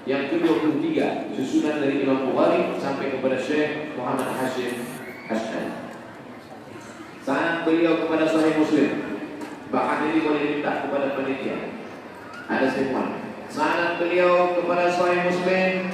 yang ke-23 susunan dari Imam Bukhari sampai kepada Syekh Muhammad Hashim Asy'ari. Sanad beliau kepada Sahih Muslim, bahkan ini boleh diminta kepada panitia. Ada semua. Sanad beliau kepada Sahih Muslim,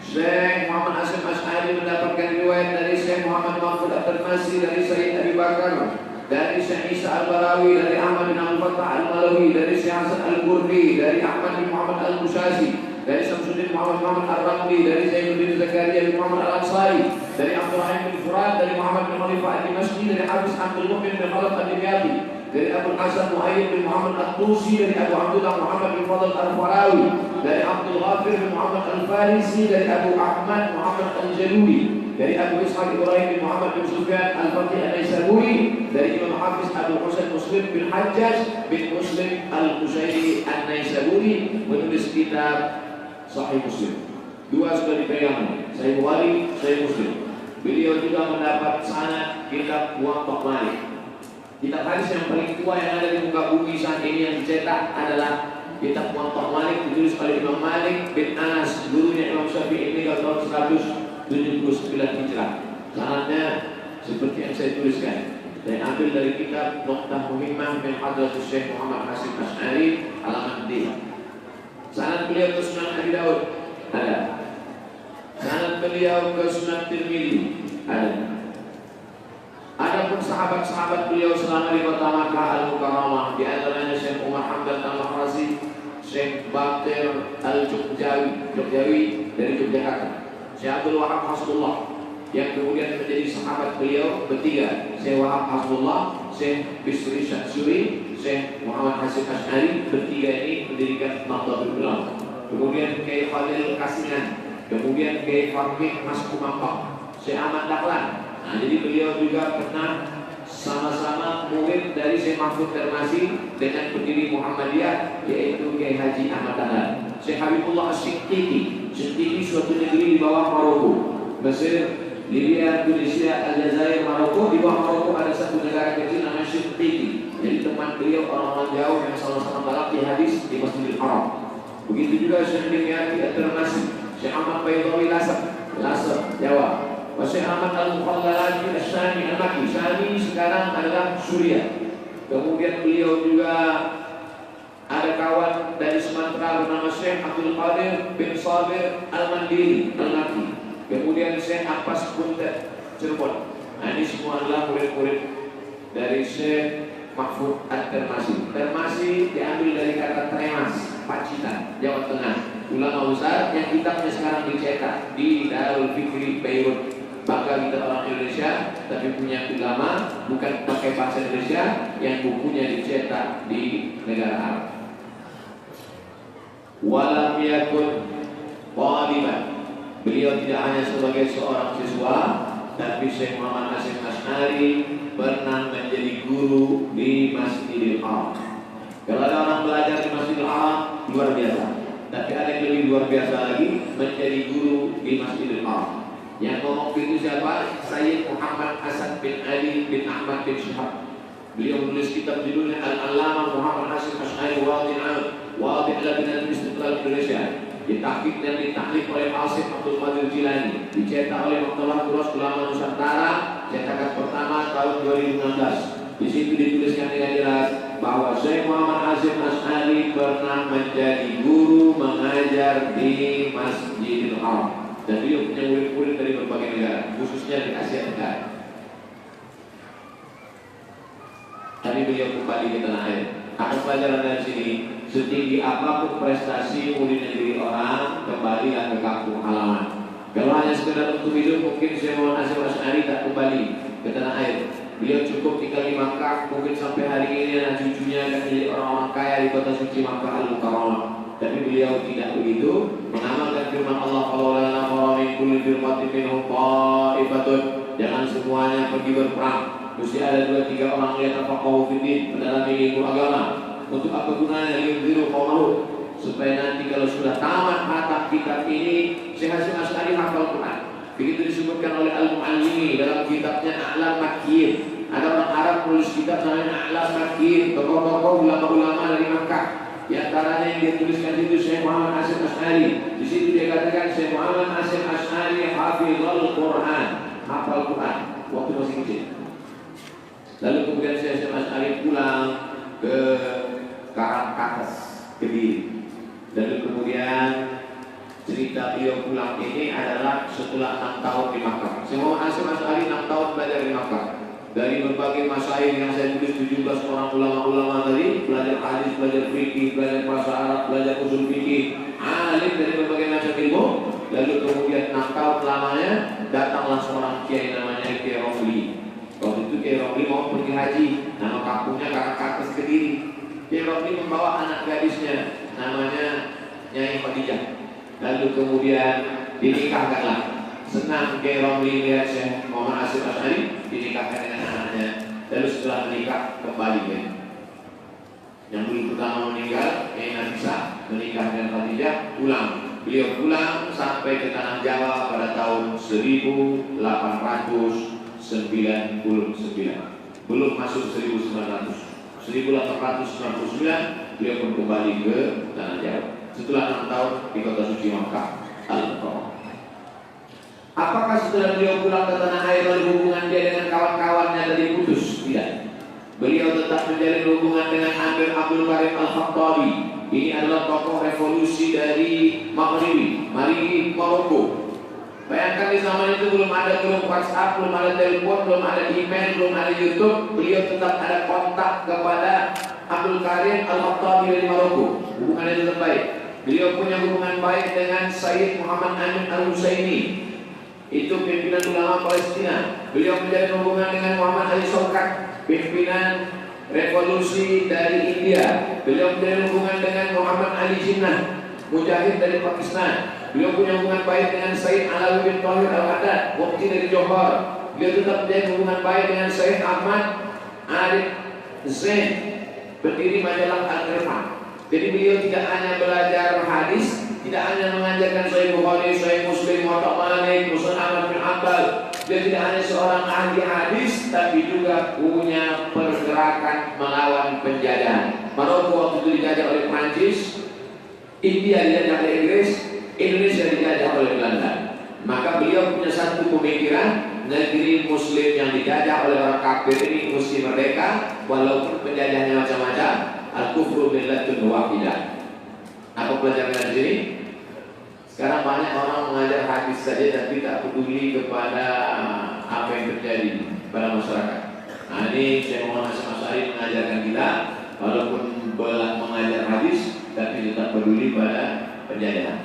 Syekh Muhammad Hashim Asy'ari mendapatkan riwayat dari Syekh Muhammad Mahfud At-Tirmidzi, dari Sayyid Abi Bakar, dari Syekh Isa Al-Barawi, dari Ahmad bin Al-Fattah Al-Malawi, dari Syekh Hasan Al-Qurdi, dari Ahmad bin Muhammad Al-Musashi, dari Samsuddin Muhammad Ar-Ramli, dari Zainuddin Zakaria bin Muhammad Al-Ansari, dari Abdurrahim bin Furat, dari Muhammad bin Khalifah Al-Dimashqi, dari Habis Abdul Mu'min bin Khalaf Al-Dimyati, dari Abu Hasan Muayyid bin Muhammad At-Tusi, dari Abu Abdullah Muhammad bin Fadl Al-Farawi, dari Abdul Ghafir bin Muhammad Al-Farisi, dari Abu Ahmad Muhammad Al-Jaluli, dari Abu Ishaq Ibrahim bin Muhammad bin Sufyan Al-Fatih An-Naisaburi, dari Imam Hafiz Abu Husain Muslim bin Hajjaj bin Muslim Al-Qushairi An-Naisaburi, menulis kitab Sahih Muslim. Dua sudah dipegang, Sahih Bukhari, Sahih Muslim. Beliau juga mendapat sanad kitab Muwatta Malik. Kitab hadis yang paling tua yang ada di muka bumi saat ini yang dicetak adalah kitab Muwatta Malik, ditulis oleh Imam Malik bin Anas, gurunya Imam Syafi'i, meninggal tahun 179 Hijrah. Sanadnya seperti yang saya tuliskan. Saya ambil dari kitab Nuqtah Muhimmah min Hadratus Syekh Muhammad Hashim Asy'ari halaman 3. Sanad beliau ke Sunan Abi Daud ada. Sanad beliau ke Sunan Tirmidzi ada. Adapun sahabat-sahabat beliau selama di kota Makkah Al-Mukarramah, di antaranya Syekh Umar Hamdan Al-Mahrazi, Syekh Bakir Al-Jogjawi dari Yogyakarta, Syekh Abdul Wahab Hasbullah yang kemudian menjadi sahabat beliau bertiga, Syekh Wahab Hasbullah, Syekh Bisri Syaksuri, Syekh Muhammad Hashim Asy'ari, bertiga ini mendirikan Nahdlatul Ulama. Kemudian Kiai Fadil Kasinan, kemudian Kiai Fakih Mas Kumambang, Syekh Ahmad Dahlan. Nah, jadi beliau juga pernah sama-sama murid dari Syekh Mahfud Tirmidzi dengan pendiri Muhammadiyah, yaitu Kiai Haji Ahmad Dahlan. Syekh Habibullah As-Sinqiti, Sinqiti suatu negeri di bawah Maroko, Mesir, Libya, Tunisia, Aljazair, Maroko. Di bawah Maroko ada satu negara kecil namanya Sinqiti. Jadi teman beliau orang-orang jauh yang sama-sama balap di hadis di Masjidil Haram. Begitu juga Syekh Dimyati At-Tirmidzi, Syekh Ahmad Baydawi Lasar, Jawa. Syekh Ahmad Al-Mukhallalaji As-Syami Al-Makki. Syami sekarang adalah Suriah. Kemudian beliau juga ada kawan dari Sumatera bernama Syekh Abdul Qadir bin Sabir Al-Mandiri Al-Makki. Kemudian Syekh Abbas Buntet Cirebon. Nah, ini semua adalah murid-murid dari Syekh Mahfud At-Tirmidzi. Tirmidzi diambil dari kata Tremas, Pacitan, Jawa Tengah. Ulama besar yang kitabnya sekarang dicetak di Darul Fikri Beirut. Bangga kita orang Indonesia, tapi punya ulama bukan pakai bahasa Indonesia yang bukunya dicetak di negara Arab. Walam yakun qaliban. Beliau tidak hanya sebagai seorang siswa, tapi Syekh Muhammad Hashim Asy'ari pernah menjadi guru di Masjidil Haram. Kalau ada orang belajar di Masjidil Haram, luar biasa. Tapi ada yang lebih luar biasa lagi, menjadi guru di Masjidil Haram. Yang ngomong itu siapa? Sayyid Muhammad Hasan bin Ali bin Ahmad bin Syihab. Beliau menulis kitab judulnya Al-Allamah Muhammad Hashim Asy'ari Wadih Al-Binatul Istiqlal Indonesia. Ditahqiq dan ditahlif oleh Asif Abdul Qadir Jilani, dicetak oleh Maktabah Turas Ulama Nusantara, cetakan pertama tahun 2016. Di situ dituliskan dengan jelas bahwa Syekh Muhammad Hashim Asy'ari pernah menjadi guru mengajar di Masjidil Haram, dan beliau punya murid-murid dari berbagai negara, khususnya di Asia Tenggara. Tapi beliau kembali ke tanah air. Akan pelajaran dari sini, setinggi apapun prestasi murid negeri orang, kembalilah ke kampung halaman. Kalau hanya sekedar untuk hidup, mungkin Syekh Muhammad Hashim Asy'ari tak kembali ke tanah air. Beliau cukup tinggal di Makkah, mungkin sampai hari ini anak cucunya akan menjadi orang-orang kaya di kota suci Makkah Al-Mukarramah. Tapi beliau tidak begitu, mengamalkan firman Allah, "Qala lana min kulli firqatin minhum ta'ifatun." Jangan semuanya pergi berperang. Mesti ada 2-3 orang yang tafaqahu fiddin, mendalami ilmu agama. Untuk apa gunanya yunziru qaumahu? Supaya nanti kalau sudah tamat hatam kitab ini, Syekh Hashim Asy'ari hafal Quran. Begitu disebutkan oleh Al-Mu'allimi dalam kitabnya A'lam Makkiyin. Ada orang Arab menulis kitab namanya A'lam Makkiyin, tokoh-tokoh ulama-ulama dari Makkah. Di antaranya yang dia tuliskan itu Syekh Muhammad Hasyim Asy'ari. Di situ dia katakan Syekh Muhammad Hasyim Asy'ari hafizul Quran, hafal Quran waktu masih kecil. Lalu kemudian Syekh Asy'ari pulang ke Karangkates, Kediri. Lalu kemudian cerita beliau pulang ini adalah setelah 6 tahun di Makkah. Syekh Muhammad Hasyim Asy'ari 6 tahun belajar di Makkah. Dari berbagai masail yang saya tulis 17 orang ulama-ulama tadi, belajar hadis, belajar fikih, belajar bahasa Arab, belajar usul fikih, alim dari berbagai macam ilmu. Lalu kemudian 6 tahun lamanya datanglah seorang kiai namanya Kiai Romli. Waktu itu Kiai Romli mau pergi haji, nama kampungnya Karangkates, Kediri. Kiai Romli membawa anak gadisnya namanya Nyai Khadijah. Lalu kemudian dinikahkanlah. Senang Kiai Romli lihat Syekh Muhammad Hasyim Asy'ari dinikahkan dengan anaknya. Lalu setelah menikah kembali ya. Yang dulu pertama meninggal Nyai Nafisah, menikah dengan Khadijah, pulang. Beliau pulang sampai ke tanah Jawa pada tahun 1899. Belum masuk 1900. 1899 beliau pun kembali ke tanah Jawa. Setelah 6 tahun di kota suci Makkah Al-Mukarramah. Apakah setelah beliau pulang ke tanah air lalu hubungan dia dengan kawan-kawannya tadi putus? Tidak. Beliau tetap menjalin hubungan dengan Amir Abdul Karim Al-Khattabi. Ini adalah tokoh revolusi dari Marigi, Maroko. Bayangkan di zaman itu belum ada grup WhatsApp, belum ada telepon, belum ada email, belum ada YouTube. Beliau tetap ada kontak kepada Abdul Karim Al-Khattabi dari Maroko. Hubungannya tetap baik. Beliau punya hubungan baik dengan Sayyid Muhammad Amin Al-Husaini. Itu pimpinan ulama Palestina. Beliau menjalin hubungan dengan Muhammad Ali Shaukat, pimpinan revolusi dari India. Beliau menjalin hubungan dengan Muhammad Ali Jinnah, mujahid dari Pakistan. Beliau punya hubungan baik dengan Sayyid Alawi bin Thahir Al-Haddad, mufti dari Johor. Beliau tetap menjalin hubungan baik dengan Sayyid Ahmad Arif Zain, pendiri majalah Al-Irfan. Jadi beliau tidak hanya belajar hadis, tidak hanya mengajarkan Sahih Bukhari, Sahih Muslim, Muwatta Malik, Musnad Ahmad bin Hanbal. Dia tidak hanya seorang ahli hadis, tapi juga punya pergerakan melawan penjajahan. Maroko waktu itu dijajah oleh Prancis, India dijajah oleh Inggris, Indonesia dijajah oleh Belanda. Maka beliau punya satu pemikiran, negeri Muslim yang dijajah oleh orang kafir ini mesti merdeka, walaupun penjajahnya macam-macam. Al-kufru millatun wahidah. Apa pelajaran dari sini? Sekarang banyak orang mengajar hadis saja tapi tak peduli kepada apa yang terjadi pada masyarakat. Nah ini Syekh Muhammad Hasyim Asy'ari mengajarkan kita, walaupun mengajar hadis tapi tetap peduli pada penjajahan.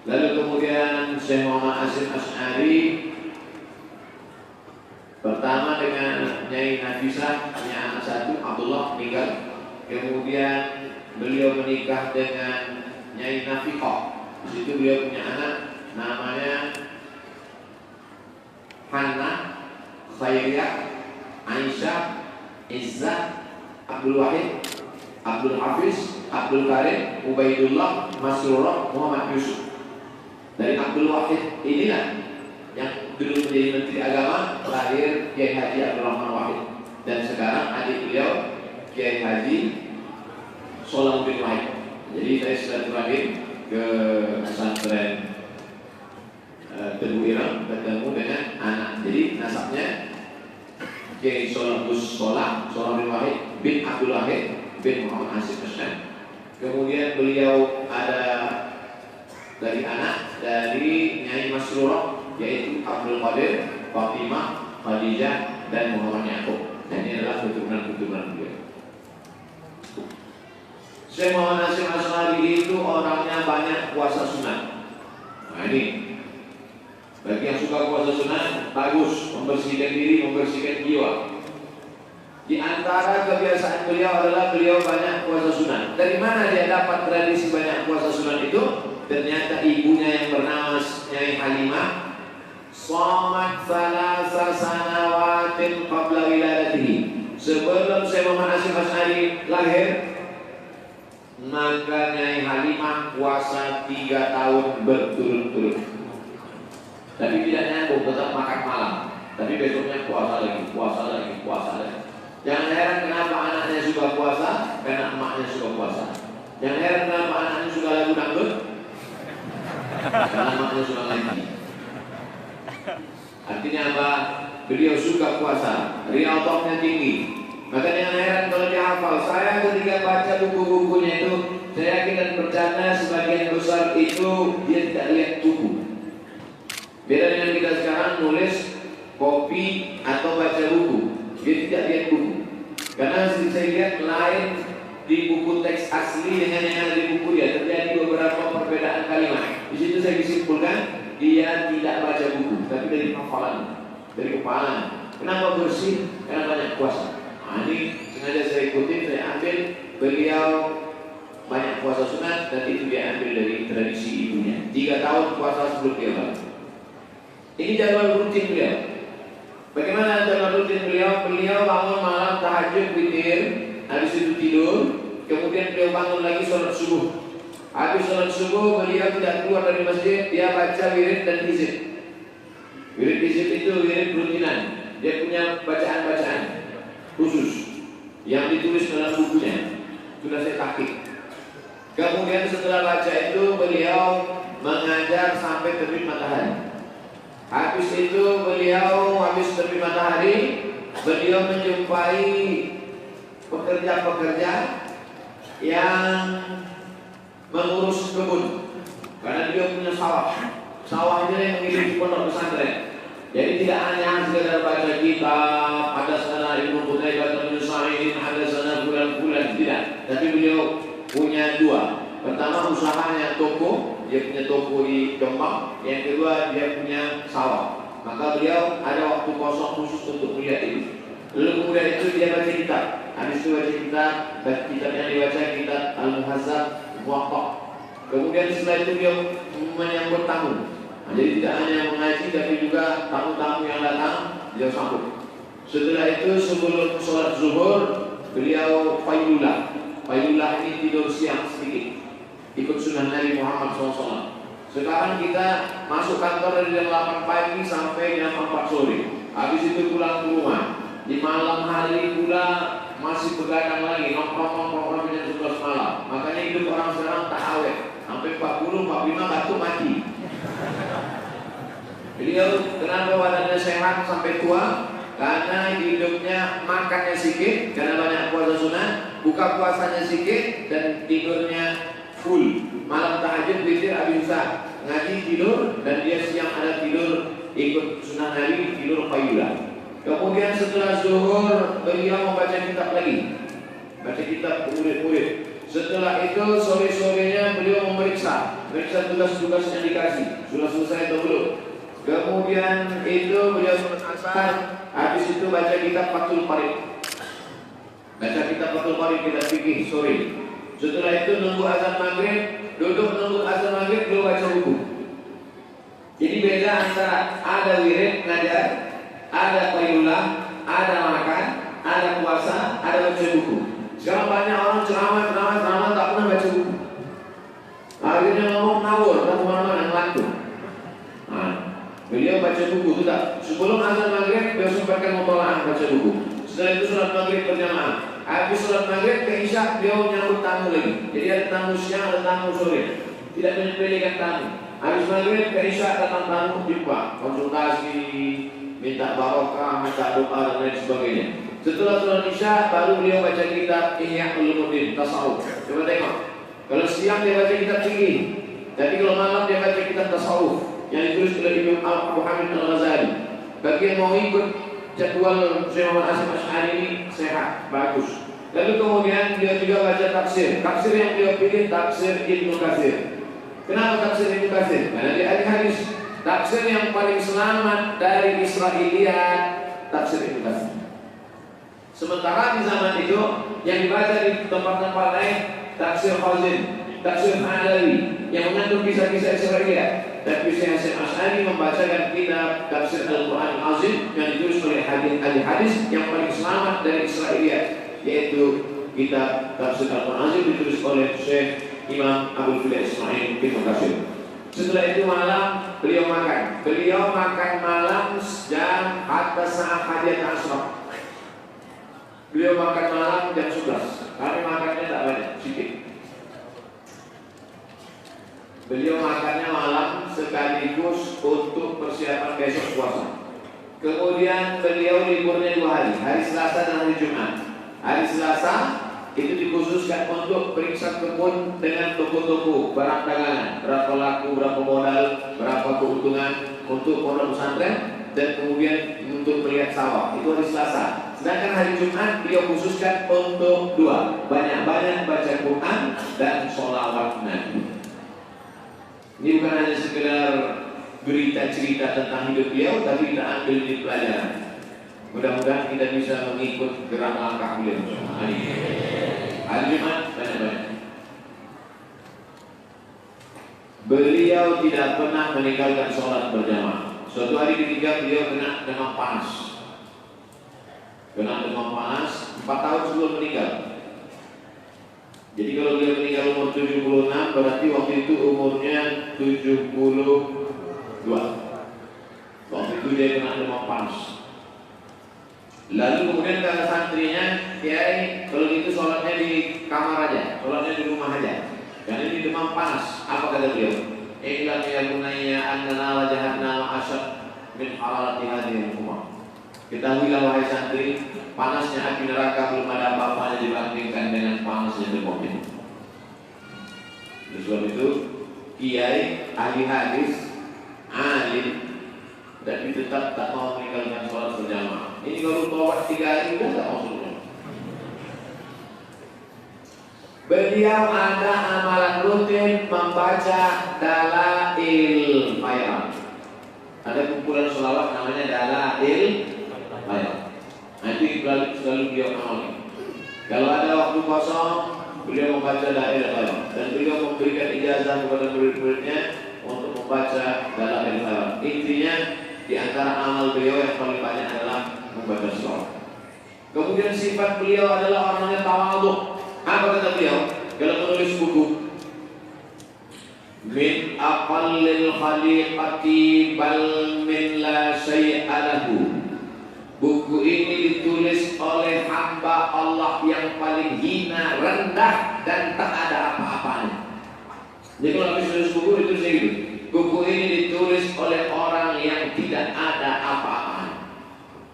Lalu kemudian Syekh Muhammad Hasyim Asy'ari pertama dengan Nyai Nafisah, punya anak satu, Abdullah, meninggal. Kemudian beliau menikah dengan Nyai Nafiqah. Di situ beliau punya anak namanya Hana, Khairiyah, Aisyah, Izzah, Abdul Wahid, Abdul Hafiz, Abdul Karim, Ubaidullah, Masrurah, Muhammad Yusuf. Dari Abdul Wahid inilah yang dulu menjadi Menteri Agama, lahir Kiai Haji Abdul Rahman Wahid. Dan sekarang adik beliau Kiai Haji Salahuddin Wahid. Jadi saya silaturahim ke pesantren Teguh Ireng, ketemu dengan anak. Jadi nasabnya Kiai Salahuddin Wahid bin Abdul Wahid bin Muhammad Hasyim Asy'ari. Kemudian beliau ada dari anak dari Nyai Masrurah, yaitu Abdul Qadir, Fatimah, Khadijah, dan Muhammad Yaqub. Dan ini adalah keturunan-keturunan beliau. Syekh Muhammad Hasyim Asy'ari itu orangnya banyak puasa sunat. Nah ini, bagi yang suka puasa sunat, bagus, membersihkan diri, membersihkan jiwa. Di antara kebiasaan beliau adalah beliau banyak puasa sunat. Dari mana dia dapat tradisi banyak puasa sunat itu? Ternyata ibunya yang bernama Nyai Halimah shamat thalatha sanawatin qabla wiladatihi. Sebelum Syekh Muhammad Hasyim Asy'ari lahir, maka Nyai Halimah puasa 3 tahun berturut-turut. Tapi tidak nyambung, tetap makan malam. Tapi besoknya puasa lagi, puasa lagi, puasa lagi. Jangan heran kenapa anaknya suka puasa, karena emaknya suka puasa. Jangan heran kenapa anaknya suka lagu dangdut, karena emaknya suka ngaji. Artinya apa? Beliau suka puasa, riyadhahnya tinggi. Maka jangan heran kalau dia hafal. Saya ketika baca buku-bukunya itu, saya yakin dan percaya sebagian besar itu dia tidak lihat buku. Beda dengan kita sekarang nulis, kopi atau baca buku, dia tidak lihat buku. Karena saya lihat lain di buku teks asli dengan yang ada di buku dia terjadi beberapa perbedaan kalimat. Di situ saya disimpulkan dia tidak baca buku, tapi dari hafalan, dari kepala. Kenapa bersih? Karena banyak puasa. Nah, ini sengaja saya ikutin, saya ambil beliau banyak puasa sunat dan itu dia ambil dari tradisi ibunya. 3 tahun puasa sebelum dia balik. Ini jadwal rutin beliau. Bagaimana jadwal rutin beliau? Beliau bangun malam tahajud witir, habis itu tidur, kemudian beliau bangun lagi sholat subuh. Habis sholat subuh beliau tidak keluar dari masjid, dia baca wirid dan hizib. Wirid hizib itu wirid rutinan. Dia punya bacaan-bacaan khusus yang ditulis dalam bukunya. Sudah saya tahqiq. Kemudian setelah baca itu beliau mengajar sampai terbit matahari. Habis itu beliau habis terbit matahari, beliau menjumpai pekerja-pekerja yang mengurus kebun. Karena dia punya sawah. Sawahnya yang memiliki pondok pesantren. Jadi tidak hanya sekedar baca kitab, ada sana Ibnu Qutaibah bin Sa'id, ada sana bulan-bulan, tidak. Tapi beliau punya 2. Pertama usahanya toko, dia punya toko di Jombang. Yang kedua dia punya sawah. Maka beliau ada waktu kosong khusus untuk melihat itu. Lalu kemudian itu dia baca kitab. Habis itu baca kitab, kitab yang dibaca kitab Al-Muhazzab, Muwatta. Kemudian setelah itu dia menyambut tamu. Nah, jadi tidak hanya mengaji tapi juga tamu-tamu yang datang beliau sambut. Setelah itu sebelum sholat zuhur beliau fayulah. Fayulah ini tidur siang sedikit, ikut sunnah Nabi Muhammad SAW. Sekarang kita masuk kantor dari jam 8 pagi sampai jam 4 sore. Habis itu pulang ke rumah. Di malam hari pula masih begadang lagi, nongkrong jam 11 malam. Makanya hidup orang sekarang tak awet. Sampai 40, 45 batuk mati. Beliau kenapa badannya sehat sampai tua? Karena hidupnya makannya sedikit, karena banyak puasa sunat, buka puasanya sedikit dan tidurnya full. Malam tahajud witir habis isya, ngaji tidur, dan dia siang ada tidur ikut sunnah Nabi, tidur fayulah. Kemudian setelah zuhur beliau membaca kitab lagi, baca kitab ke murid-murid. Setelah itu sore-sorenya beliau memeriksa tugas-tugas yang dikasih, sudah selesai atau belum. Kemudian itu beliau sholat asar, habis itu baca kitab Fathul Qorib. Baca kitab Fathul Qorib kita fikih sore. Setelah itu nunggu azan maghrib, duduk nunggu azan maghrib beliau baca buku. Jadi beda antara ada wirid ngajar, ada qaylulah, ada makan, ada puasa, ada baca buku. Sekarang banyak orang ceramah tak pernah baca buku. Akhirnya ngomong ngawur, tak kemana-mana ngelantur. Nah, beliau baca buku itu tak. Sebelum azan maghrib beliau sempatkan mutola'ah baca buku. Setelah itu sholat maghrib berjamaah. Habis sholat maghrib ke isya beliau menyambut tamu lagi. Jadi ada tamu siang, ada tamu sore. Tidak menyepelekan tamu. Habis maghrib ke isya datang tamu jumpa, konsultasi, minta barokah, minta doa dan lain sebagainya. Setelah sholat isya baru beliau baca kitab Ihya Ulumuddin Tasawuf. Coba tengok. Kalau siang dia baca kitab fikih, tapi kalau malam dia baca kitab tasawuf yang ditulis oleh Imam Abu Hamid Al-Ghazali. Bagi yang mau ikut jadwal Syekh Muhammad Hasyim Asy'ari ini sehat, bagus. Lalu kemudian dia juga baca tafsir. Tafsir yang dia pilih tafsir Ibnu Katsir. Kenapa tafsir Ibnu Katsir? Karena dia ahli hadis. Tafsir yang paling selamat dari Israiliyat tafsir Ibnu Katsir. Sementara di zaman itu yang dibaca di tempat-tempat lain tafsir Khazin, tafsir Halawi yang mengandung kisah-kisah Israiliyat. Tapi Syekh Hasyim Asy'ari membacakan kitab tafsir Al-Quran Al-Azim yang ditulis oleh ahli hadis yang paling selamat dari Israiliyat, yaitu kitab tafsir Al-Quran Al-Azim ditulis oleh Syekh Imam Abu Fida Ismail bin Katsir. Setelah itu malam beliau makan. Beliau makan malam jam hatta saat hadiat asrah. Beliau makan malam jam 11. Kami makannya tak banyak, sedikit. Beliau makannya malam sekaligus untuk persiapan besok puasa. Kemudian beliau liburnya 2 hari, hari Selasa dan hari Jumat. Hari Selasa itu dikhususkan untuk periksa kebun dengan toko-toko barang dagangan, berapa laku, berapa modal, berapa keuntungan untuk pondok pesantren, dan kemudian untuk melihat sawah. Itu hari Selasa. Sedangkan hari Jumat beliau khususkan untuk 2, banyak-banyak baca Quran dan sholawat Nabi. Ini bukan hanya sekedar berita cerita tentang hidup beliau, tapi kita ambil di pelajaran. Mudah-mudahan kita bisa mengikut gerak langkah beliau. Hari Jumat banyak-banyak. Beliau tidak pernah meninggalkan sholat berjamaah. Suatu hari ketika beliau kena demam panas. Kena demam panas 4 tahun sebelum meninggal. Jadi kalau beliau meninggal umur 76, berarti waktu itu umurnya 72. Waktu itu dia kena demam panas. Lalu kemudian kata santrinya, Kiai, kalau gitu sholatnya di kamar aja, sholatnya di rumah aja. Karena ini demam panas. Apa kata beliau? Iqlam ya bunayya annana wajahna ma'asyad min hararati hadhihi al-umar. Ketahuilah wahai santri, panasnya api neraka belum ada apa-apanya dibandingkan dengan panasnya demam ini. Oleh sebab itu, kiai, ahli hadis, alim, dan tetap tak mau meninggalkan sholat berjamaah. Ini kalau tobat 3 hari sudah tak maksudnya. Beliau ada amalan rutin membaca Dalail Fayran. Ada kumpulan sholawat namanya Dalail Fayran. Nanti selalu beliau amali. Kalau ada waktu kosong, beliau membaca Dalail Fayran. Dan beliau memberikan ijazah kepada murid-muridnya untuk membaca Dalail Fayran. Intinya, di antara amal beliau yang paling banyak adalah membaca sholawat. Kemudian sifat beliau adalah orangnya tawadhu. Apa kata beliau? Kalau menulis buku, min aqallil khaliqati bal min la syai'a lahu. Buku ini ditulis oleh hamba Allah yang paling hina, rendah, dan tak ada apa-apanya. Jadi kalau habis tulis buku ditulis gitu. Buku ini ditulis oleh orang yang tidak ada apa-apanya.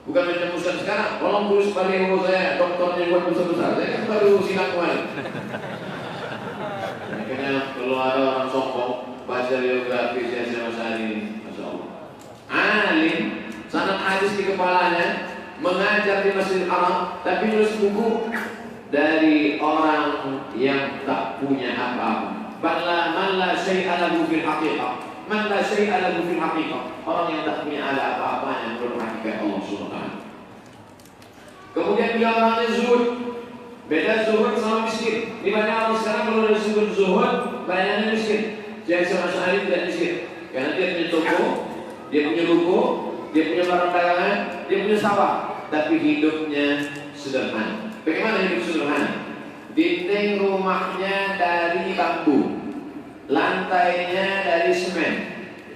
Bukan macam Ustaz sekarang, tolong tulis baliho saya, dokternya buat besar-besar. Saya kan baru silang kemarin. Makanya kalau ada orang sombong baca biografi saya sama ini, Masya Allah. Alim, sanad hadis di kepalanya, mengajar di Masjidil Haram, tapi nulis buku dari orang yang tak punya apa-apa. Man la syai'a lahu fil haqiqah. Man la syai'a lahu fil haqiqah. Orang yang tak punya ada apa-apanya menurut hakikat Allah Subhanahu. Kemudian dia orangnya zuhud. Beda zuhud sama miskin. Di mana orang sekarang kalau ada disebut zuhud, bayangannya miskin. Yang sama sekali tidak miskin. Karena dia punya toko, dia punya ruko, dia punya barang dagangan, dia punya sawah, tapi hidupnya sederhana. Bagaimana hidup sederhana? Dinding rumahnya dari bambu, lantainya dari semen,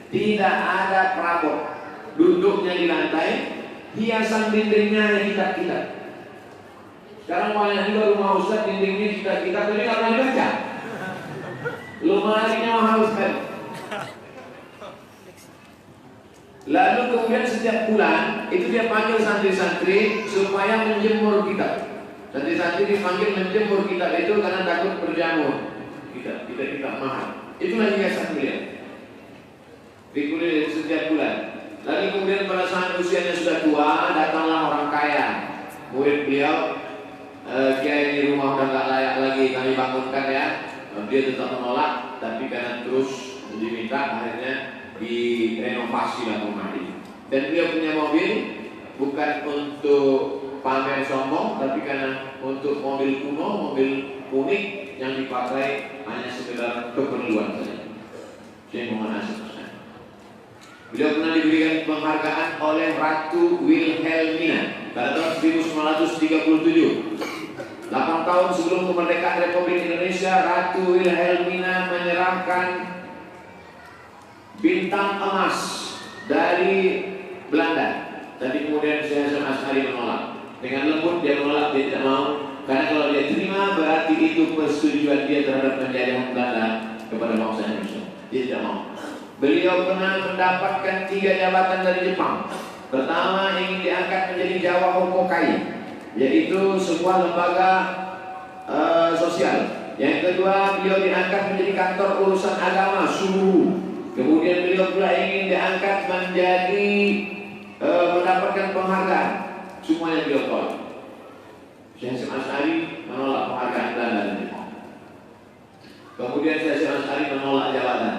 tidak ada perabot, duduknya di lantai, hiasan dindingnya hanya kitab-kitab. Sekarang banyak juga rumah Ustaz dindingnya kitab-kitab, jadi nggak pernah dibaca. Lemarinya mahal sekali. Lalu kemudian setiap bulan itu dia panggil santri-santri supaya menjemur kitab. Santri-santri dipanggil menjemur kitab itu karena takut berjamur. Kitab mahal. Itulah hiasan beliau. Dikulir setiap bulan. Lalu kemudian pada saat usianya sudah tua, datanglah orang kaya. Murid beliau, Kiai di rumah udah nggak layak lagi, kami bangunkan ya. Dia tetap menolak, tapi karena terus diminta, akhirnya direnovasi lah rumah ini. Dan beliau punya mobil bukan untuk pamer sombong, tapi karena untuk mobil kuno, mobil unik yang dipakai hanya sekedar keperluan saja. Saya mohon asal. Beliau pernah diberikan penghargaan oleh Ratu Wilhelmina pada tahun 1937. 8 tahun sebelum kemerdekaan Republik Indonesia, Ratu Wilhelmina menyerahkan bintang emas dari Belanda. Tapi kemudian Syekh Hasan Asy'ari menolak. Dengan lembut dia menolak, dia tidak mau. Karena kalau dia terima berarti itu persetujuan dia terhadap penjajahan Belanda kepada bangsa Indonesia. Dia tidak mau. Beliau pernah mendapatkan 3 jabatan dari Jepang. Pertama, ingin diangkat menjadi Jawa Hokokai, yaitu sebuah lembaga sosial. Yang kedua, beliau diangkat menjadi kantor urusan agama Suruh. Kemudian beliau pula ingin diangkat menjadi mendapatkan penghargaan. Semuanya beliau tolak. Syekh Hasyim Asy'ari menolak penghargaan Belanda dan Jepang. Kemudian Syekh Hasyim Asy'ari menolak jabatan.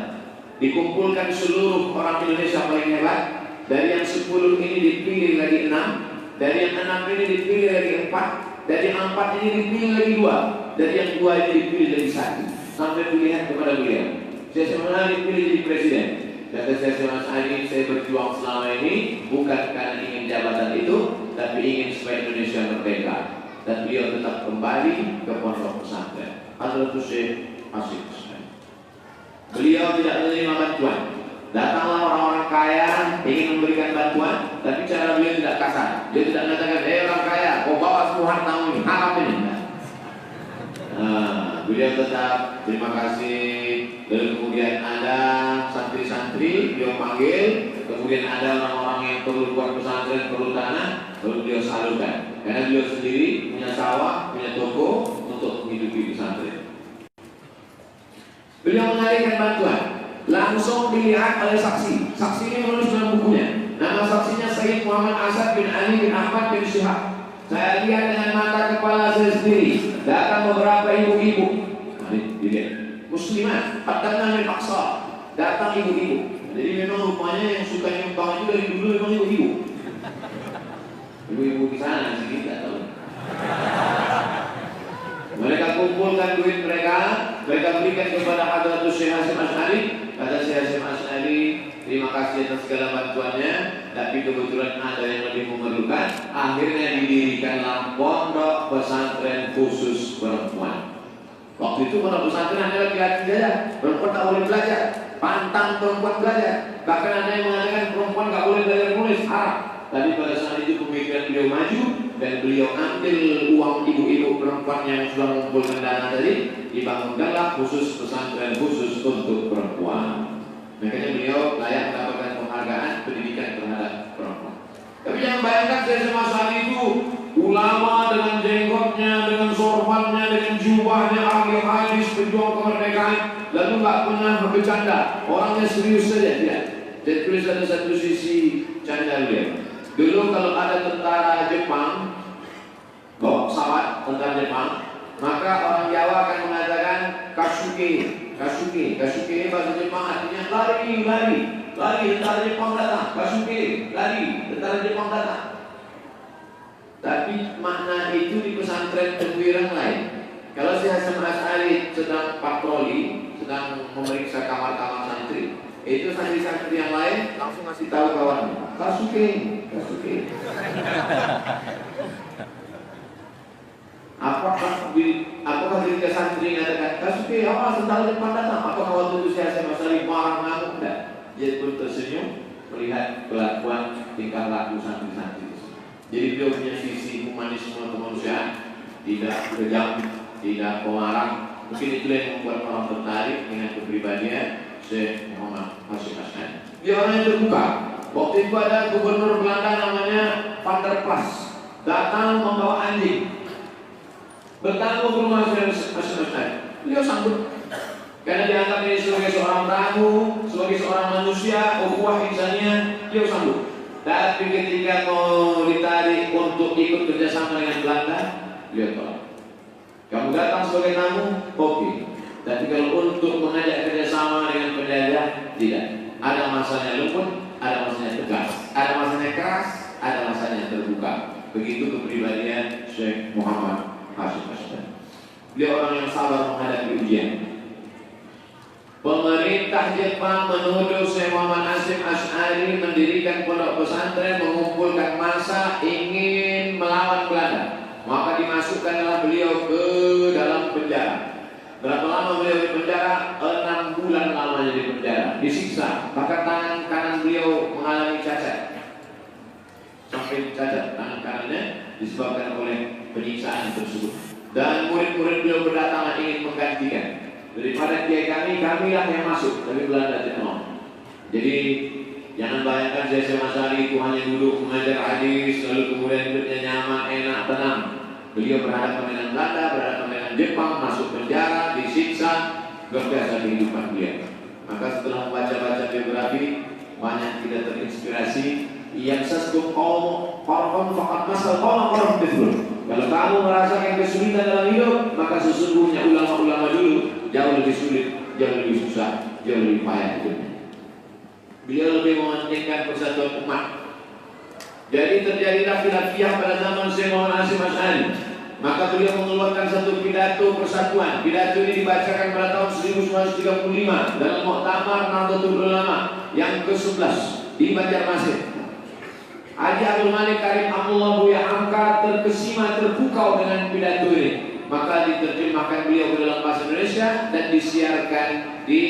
Dikumpulkan seluruh orang Indonesia paling hebat. Dari yang 10 ini dipilih lagi 6. Dari yang 6 ini dipilih lagi 4. Dari yang 4 ini dipilih lagi 2. Dari yang 2 ini dipilih lagi 1. Sampai pilihan kepada beliau. Syekh Hasyim Asy'ari dipilih jadi presiden. Kata Syekh Hasyim Asy'ari, saya berjuang selama ini bukan karena ingin jabatan itu, tapi ingin supaya Indonesia merdeka. Dan beliau tetap kembali ke pondok pesantren. Hadratus Syekh Hasyim Asy'ari. Beliau tidak menerima bantuan. Datanglah orang-orang kaya ingin memberikan bantuan, tapi cara beliau tidak kasar. Dia tidak mengatakan, orang kaya, kau bawa 10 hartamu ini, haram ini. Beliau tetap terima kasih. Lalu kemudian ada santri-santri beliau panggil. Kemudian ada orang-orang yang perlu buat pesantren, perlu tanah, lalu beliau salurkan. Karena beliau sendiri punya sawah, punya toko untuk menghidupi pesantren. Beliau mengalihkan bantuan, langsung dilihat oleh saksi. Saksi ini menulis dalam bukunya. Nama saksinya Sayyid Muhammad Asad bin Ali bin Ahmad bin Syihab. Saya lihat dengan mata kepala saya sendiri. Datang beberapa ibu-ibu. Dilihat. Muslimat, Padang min Aqsa. Datang ibu-ibu. Jadi memang rupanya yang suka nyumbang itu dari dulu memang ibu-ibu. Ibu-ibu di sana sih kita tahu. Mereka kumpulkan duit mereka berikan kepada Hadratus Syekh Hasyim Asy'ari. Kata Syekh Hasyim Asy'ari, terima kasih atas segala bantuannya, tapi kebetulan ada yang lebih memerlukan. Akhirnya didirikanlah pondok pesantren khusus perempuan. Waktu itu pondok pesantren hanya laki-laki saja, perempuan tak boleh belajar, pantang perempuan belajar. Bahkan ada yang mengatakan perempuan tak boleh belajar menulis, haram. Tapi pada saat itu pemikiran beliau maju dan beliau ambil uang ibu-ibu perempuan yang sudah mengumpulkan dana tadi, dibangunkanlah khusus pesantren khusus untuk perempuan. Makanya beliau layak mendapatkan penghargaan pendidikan terhadap perempuan. Tapi jangan bayangkan saya semasa itu ulama dengan jenggotnya, dengan sorbannya, dengan jubahnya, ahli hadis, pejuang kemerdekaan, lalu nggak pernah bercanda. Orangnya serius saja, tidak. Jadi tulis ada satu sisi canda beliau. Dulu kalau ada tentara Jepang bawa pesawat tentara Jepang, maka orang Jawa akan mengatakan kasuke. Kasuke bahasa Jepang artinya lari, tentara Jepang datang. Kasuke, lari, tentara Jepang datang. Tapi makna itu di pesantren Tembuirang lain. Kalau Syekh Hasyim Asy'ari sedang patroli, sedang memeriksa kamar-kamar santri, itu santri-santri yang lain langsung ngasih tahu kawannya, Kasuke. Apakah ketika santri mengatakan Kasuke, apa tentara Jepang datang? Apakah waktu itu Syekh Hasyim Asy'ari marah mengamuk? Tidak. Dia pun tersenyum melihat kelakuan tingkah laku santri-santri. Jadi beliau punya sisi humanisme kemanusiaan, tidak kejam, tidak pemarah. Mungkin itu yang membuat orang tertarik dengan kepribadian Syekh Muhammad Hasyim Asy'ari. Dia orang yang terbuka. Waktu itu ada gubernur Belanda namanya Van der Plas, datang membawa anjing, bertamu ke rumah Syekh Hasyim Asy'ari. Beliau sambut karena dianggap ini sebagai seorang tamu, sebagai seorang manusia, ukhuwah insaniah, beliau sambut. Tapi ketika mau ditarik untuk ikut kerjasama dengan Belanda, beliau tolak. Kamu datang sebagai tamu, oke. Tapi kalau untuk mengajak kerjasama dengan penjajah, tidak. Ada masanya lembut, ada masanya tegas, ada masanya keras, ada masanya terbuka. Begitu kepribadian Syekh Muhammad Hasyim Asy'ari. Beliau orang yang sabar menghadapi ujian. Pemerintah Jepang menuduh Syekh Muhammad Hasyim Asy'ari mendirikan pondok pesantren, mengumpulkan massa ingin melawan Belanda. Maka dimasukkanlah beliau ke dalam penjara. Berapa lama beliau di penjara? 6 bulan lamanya di penjara, disiksa. Bahkan tangan kanan beliau mengalami cacat, sampai cacat tangan kanannya disebabkan oleh penyiksaan tersebut. Dan murid-murid beliau berdatangan ingin menggantikan. Daripada kiai kami, kamilah yang masuk, tapi Belanda tidak mau. Jadi jangan bayangkan saya Masari itu hanya duduk mengajar hadis, lalu kemudian hidupnya nyaman, enak, tenang. Beliau berhadapan dengan Belanda, berhadapan dengan Jepang, masuk penjara, disiksa, luar biasa kehidupan beliau. Maka setelah membaca-baca biografi, banyak kita terinspirasi. Yang sesungguh korban fakat masal korban betul. Kalau kamu merasakan kesulitan dalam hidup, maka sesungguhnya ulama-ulama dulu jauh lebih sulit, jauh lebih susah, jauh lebih payah hidupnya. Beliau lebih mementingkan persatuan umat. Jadi terjadilah khilafiyah pada zaman Syekh Muhammad Hasyim Asy'ari. Maka beliau mengeluarkan satu pidato persatuan. Pidato ini dibacakan pada tahun 1935 dalam Muktamar Nahdlatul Ulama yang ke-11 di Banjarmasin. Haji Abdul Malik Karim Abdullah Buya Hamka terkesima, terpukau dengan pidato ini. Maka diterjemahkan beliau ke dalam bahasa Indonesia dan disiarkan di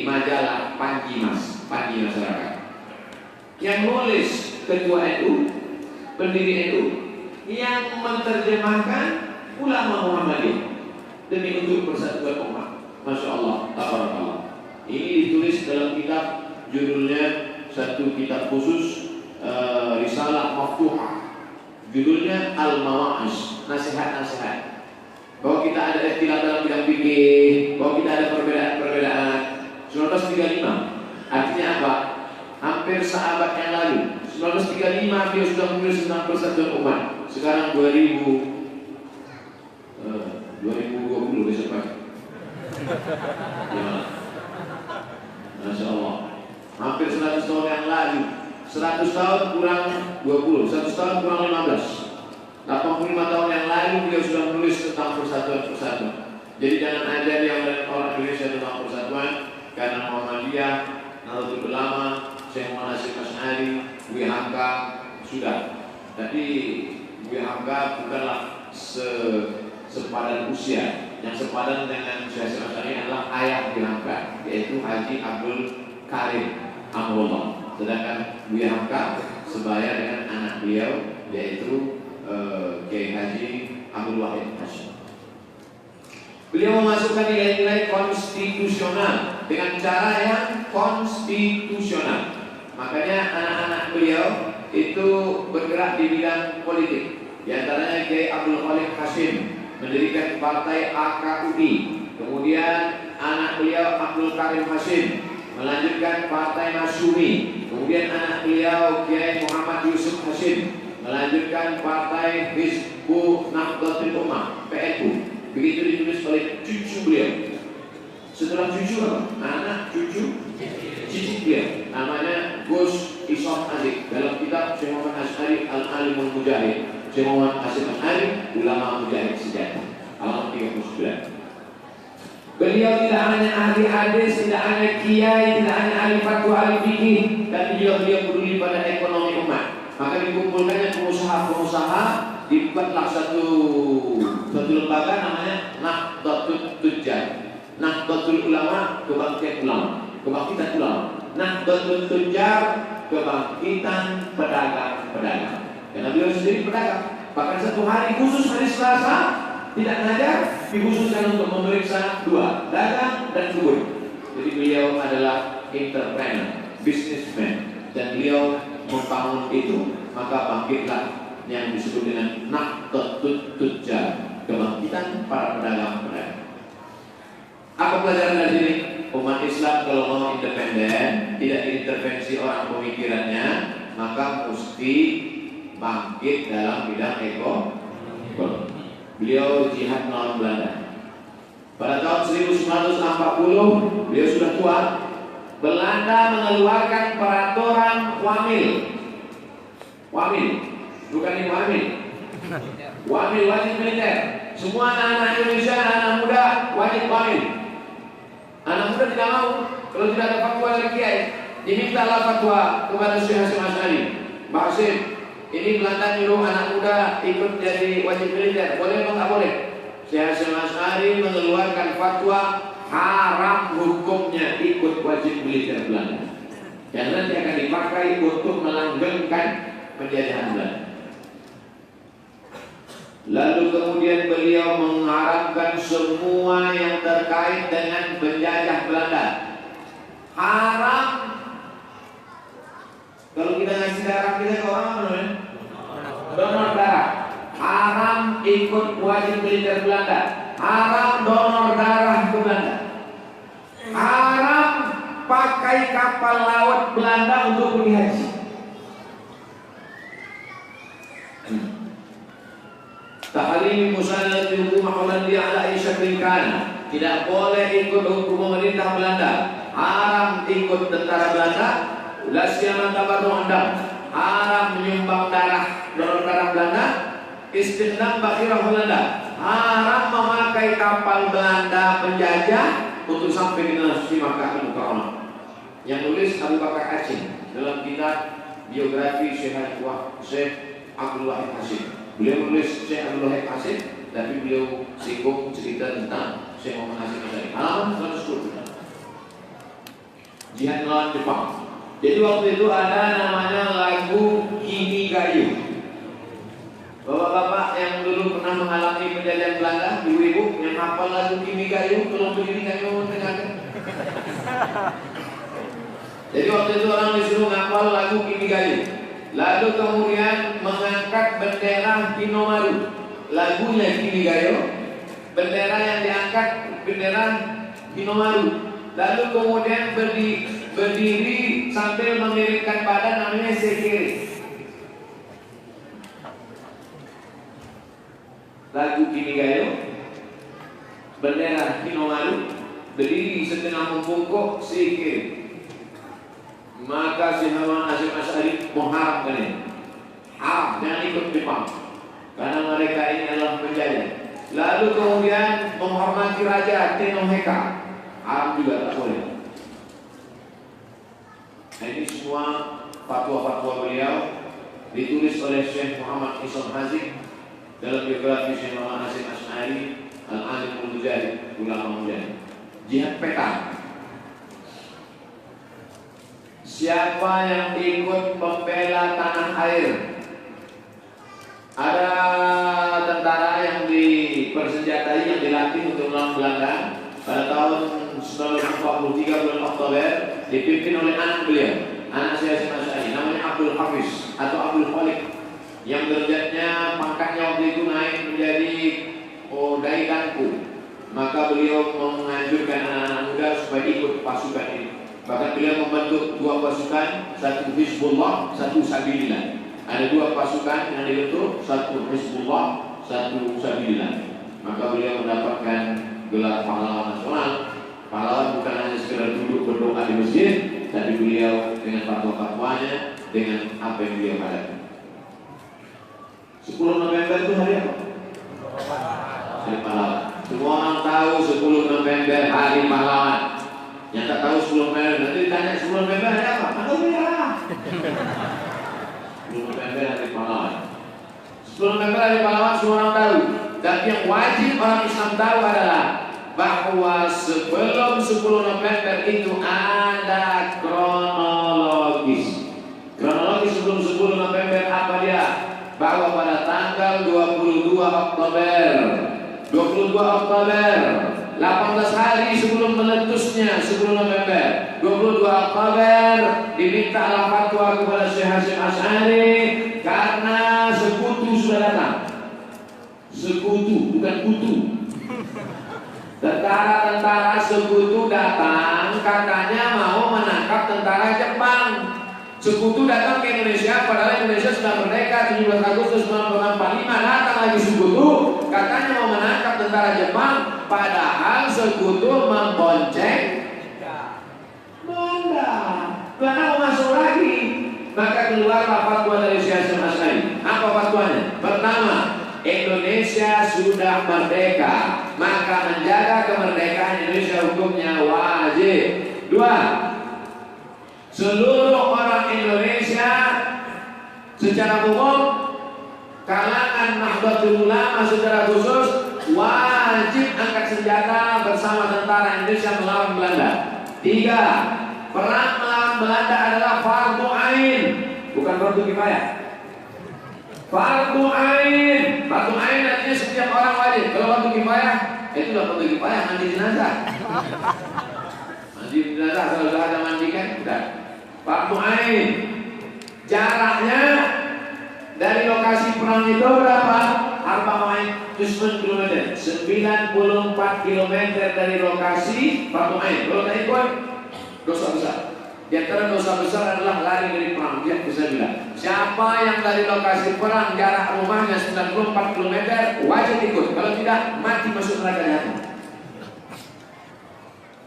majalah Panji Mas, Panji Masyarakat. Yang nulis Ketua NU, pendiri NU, yang menerjemahkan ulama Muhammadiyah demi untuk persatuan umat. Masya Allah, tabarakallah. Ini ditulis dalam kitab, judulnya satu kitab khusus, Risalah Maftuhah, judulnya Al-Mawa'iz, nasihat-nasihat. Bahwa kita ada ikhtilaf dalam bidang fikih, bahwa kita ada perbedaan. 1935, artinya apa? Hampir seabad yang lalu. 1935 beliau sudah menulis tentang persatuan umat. Sekarang 2020 besok pagi. Ya, Masya Allah. Hampir 100 tahun yang lalu. 100 tahun kurang 20, 100 tahun kurang 15. 85 tahun yang lalu beliau sudah menulis tentang persatuan. Jadi jangan ajar yang orang Indonesia tentang persatuan, karena Muhammadiyah, Nahdlatul Ulama, Syekh Muhammad Hasyim Asy'ari, Buya Hamka sudah. Tapi Buya Hamka bukanlah sepadan usia. Yang sepadan dengan Syekh Hasyim Asy'ari adalah ayah Buya Hamka, yaitu Haji Abdul Karim Amrullah. Sedangkan Buya Hamka sebaya dengan anak beliau, yaitu Kiai Haji Abdul Wahid Hasyim. Beliau memasukkan nilai-nilai konstitusional dengan cara yang konstitusional. Makanya anak-anak beliau itu bergerak di bidang politik. Di antaranya Kiai Abdul Wahid Hasyim mendirikan partai AKUI. Kemudian anak beliau Abdul Karim Hasyim melanjutkan partai Masyumi. Kemudian anak beliau Kiai Muhammad Yusuf Hasyim melanjutkan partai Hizbut Nahdlatul Ummah (PNU). Begitu ditulis oleh cucu beliau. Setelah cucu apa? Anak cucu cicit beliau. Namanya Gus Isof Azik. Dalam kitab Syekh Muhammad Asy'ari Al-Alimul Mujahid, Syekh Muhammad Hasyim Asy'ari, ulama mujahid sejati. Halaman 39. Beliau tidak hanya ahli hadis, tidak hanya kiai, tidak hanya ahli fatwa, ahli fikih, tapi juga beliau peduli pada ekonomi umat. Maka dikumpulkannya pengusaha-pengusaha, dibuatlah satu lembaga namanya Nahdlatul Tujjar, Nahdlatul Ulama, kebangkitan ulama, Nahdlatul Tujjar, kebangkitan pedagang-pedagang. Karena beliau sendiri pedagang. Bahkan satu hari khusus, hari Selasa, tidak ngajar, dikhususkan untuk memeriksa dua, dagang dan kebun. Jadi beliau adalah entrepreneur, businessman, dan beliau membangun itu, maka bangkitlah yang disebut dengan Nahdlatul Tujjar, kebangkitan para pedagang-pedagang. Apa pelajaran dari sini? Umat Islam kalau mau independen, tidak diintervensi orang pemikirannya, maka mesti bangkit dalam bidang ekonomi. Beliau jihad melawan Belanda. Pada tahun 1940 beliau sudah tua. Belanda mengeluarkan peraturan wamil, bukan ini wamil. Wamil wajib militer. Semua anak-anak Indonesia, anak muda wajib wamil. Anak muda tidak mau kalau tidak ada fatwa dari kiai. Dimintalah fatwa kepada Syekh Hasyim Asy'ari. Mbak Hasyim, ini Belanda nyuruh anak muda ikut jadi wajib militer, boleh atau tak boleh? Syekh Hasyim Asy'ari mengeluarkan fatwa haram hukumnya ikut wajib militer Belanda, yang nanti akan dipakai untuk melanggengkan penjajahan Belanda. Lalu kemudian beliau mengharamkan semua yang terkait dengan penjajah Belanda. Haram. Kalau kita ngasih darah kita ke orang apa namanya? Donor darah. Haram ikut wajib militer Belanda. Haram donor darah ke Belanda. Haram pakai kapal laut Belanda untuk pergi haji. Tahrim musanadati hukum Hollandia ala Aisyah bin Kana. Tidak boleh ikut hukum pemerintah Belanda. Haram ikut tentara Belanda. Lasyaman tabarru andam. Haram menyumbang darah donor darah Belanda. Istinam bakhirah Holanda. Haram memakai kapal Belanda penjajah untuk sampai ke Nasi Makkah Al-Mukarramah. Yang nulis Abu Bakar Aceh dalam kitab biografi Syekh Abdullah Hasim. Beliau menulis Syekh Abdullah Hasim, tapi beliau singgung cerita tentang Syekh Muhammad Hasim Asy'ari. Halaman 110. Jihad melawan Jepang. Jadi waktu itu ada namanya lagu Kimi Gayo. Bapak-bapak yang dulu pernah mengalami penjajahan Belanda, ibu-ibu yang hafal lagu Kimi Gayo, tolong berdiri kami mau mendengarkan. Jadi waktu itu orang disuruh ngapal lagu Kimi Gayo. Lalu kemudian mengangkat bendera Hinomaru. Lagunya Kimi Gayo, bendera yang diangkat bendera Hinomaru. Lalu kemudian berdiri sambil mengirimkan badan, namanya sekiri. Lagu Kimi Gayo, bendera Hinomaru, berdiri setengah membungkuk sekiri. Maka Syekh Muhammad Hasim Asy'ari mengharamkan ini. Haram, jangan ikut Jepang, karena mereka ini adalah penjajah. Lalu kemudian menghormati Raja Tenoheka, haram juga, tak boleh. Nah, ini semua fatwa-fatwa beliau ditulis oleh Syekh Muhammad Isam Hazim dalam biografi Syekh Muhammad Hasim Asy'ari Al-Alim Al-Mujahid, ulama mujahid. Jihad peta. Siapa yang ikut membela tanah air? Ada tentara yang dipersenjatai, yang dilatih untuk melawan Belanda pada tahun 1943 bulan Oktober, dipimpin oleh anak beliau, anak Syekh Hasim Asy'ari, namanya Abdul Hafiz atau Abdul Khaliq, yang derajatnya pangkatnya waktu itu naik menjadi Dai Danku. Maka beliau menganjurkan anak-anak muda supaya ikut pasukan ini. Bahkan beliau membentuk dua pasukan, satu Hizbullah, satu Sabilillah. Ada dua pasukan yang dibentuk, satu Hizbullah, satu Sabilillah. Maka beliau mendapatkan gelar pahlawan nasional. Pahlawan bukan hanya sekedar duduk berdoa di masjid, tapi beliau dengan fatwa-fatwanya, dengan apa yang beliau hadapi. 10 November itu hari apa? Hari pahlawan. Semua orang tahu 10 November hari pahlawan. Yang tak tahu 10 November, nanti ditanya 10 November hari apa? Tahu ya. 10 November hari pahlawan. 10 November hari pahlawan semua orang tahu. Dan yang wajib orang Islam tahu adalah bahwa sebelum 10 November itu ada kronologis. Kronologis sebelum 10 November apa dia? Bahwa pada tanggal 22 Oktober 18 hari sebelum meletusnya 10 November 22 Oktober diminta fatwa kepada Syekh Hasim Asy'ari karena sekutu sudah datang. Sekutu, bukan kutu. Tentara-tentara sekutu datang, katanya mau menangkap tentara Jepang. Sekutu datang ke Indonesia, padahal Indonesia sudah merdeka 17 Agustus 1945. Datang lagi sekutu, katanya mau menangkap tentara Jepang, padahal sekutu membonceng Belanda. Belanda mau masuk lagi. Maka keluarlah fatwa dari Syekh Hasim Asy'ari. Apa fatwanya? Pertama, Indonesia sudah merdeka, maka menjaga kemerdekaan Indonesia hukumnya wajib. Dua, seluruh orang Indonesia secara umum, kalangan Nahdlatul Ulama secara khusus wajib angkat senjata bersama tentara Indonesia melawan Belanda. Tiga, perang melawan Belanda adalah fardu ain, bukan fardu kifayah. Fardu ain. Fardu ain artinya setiap orang wajib. Kalau fardu kifayah, itulah fardu kifayah mandi jenazah. Mandi jenazah kalau sudah ada mandikan, sudah. Fardu ain. Jaraknya dari lokasi perang itu berapa? 4 km. 94 km dari lokasi fardu ain. Kalau tak ikut, dosa besar. Di antara dosa besar adalah lari dari perang. Dia bisa bilang, siapa yang dari lokasi perang jarak rumahnya 94 km wajib ikut. Kalau tidak, mati masuk neraka jahanam.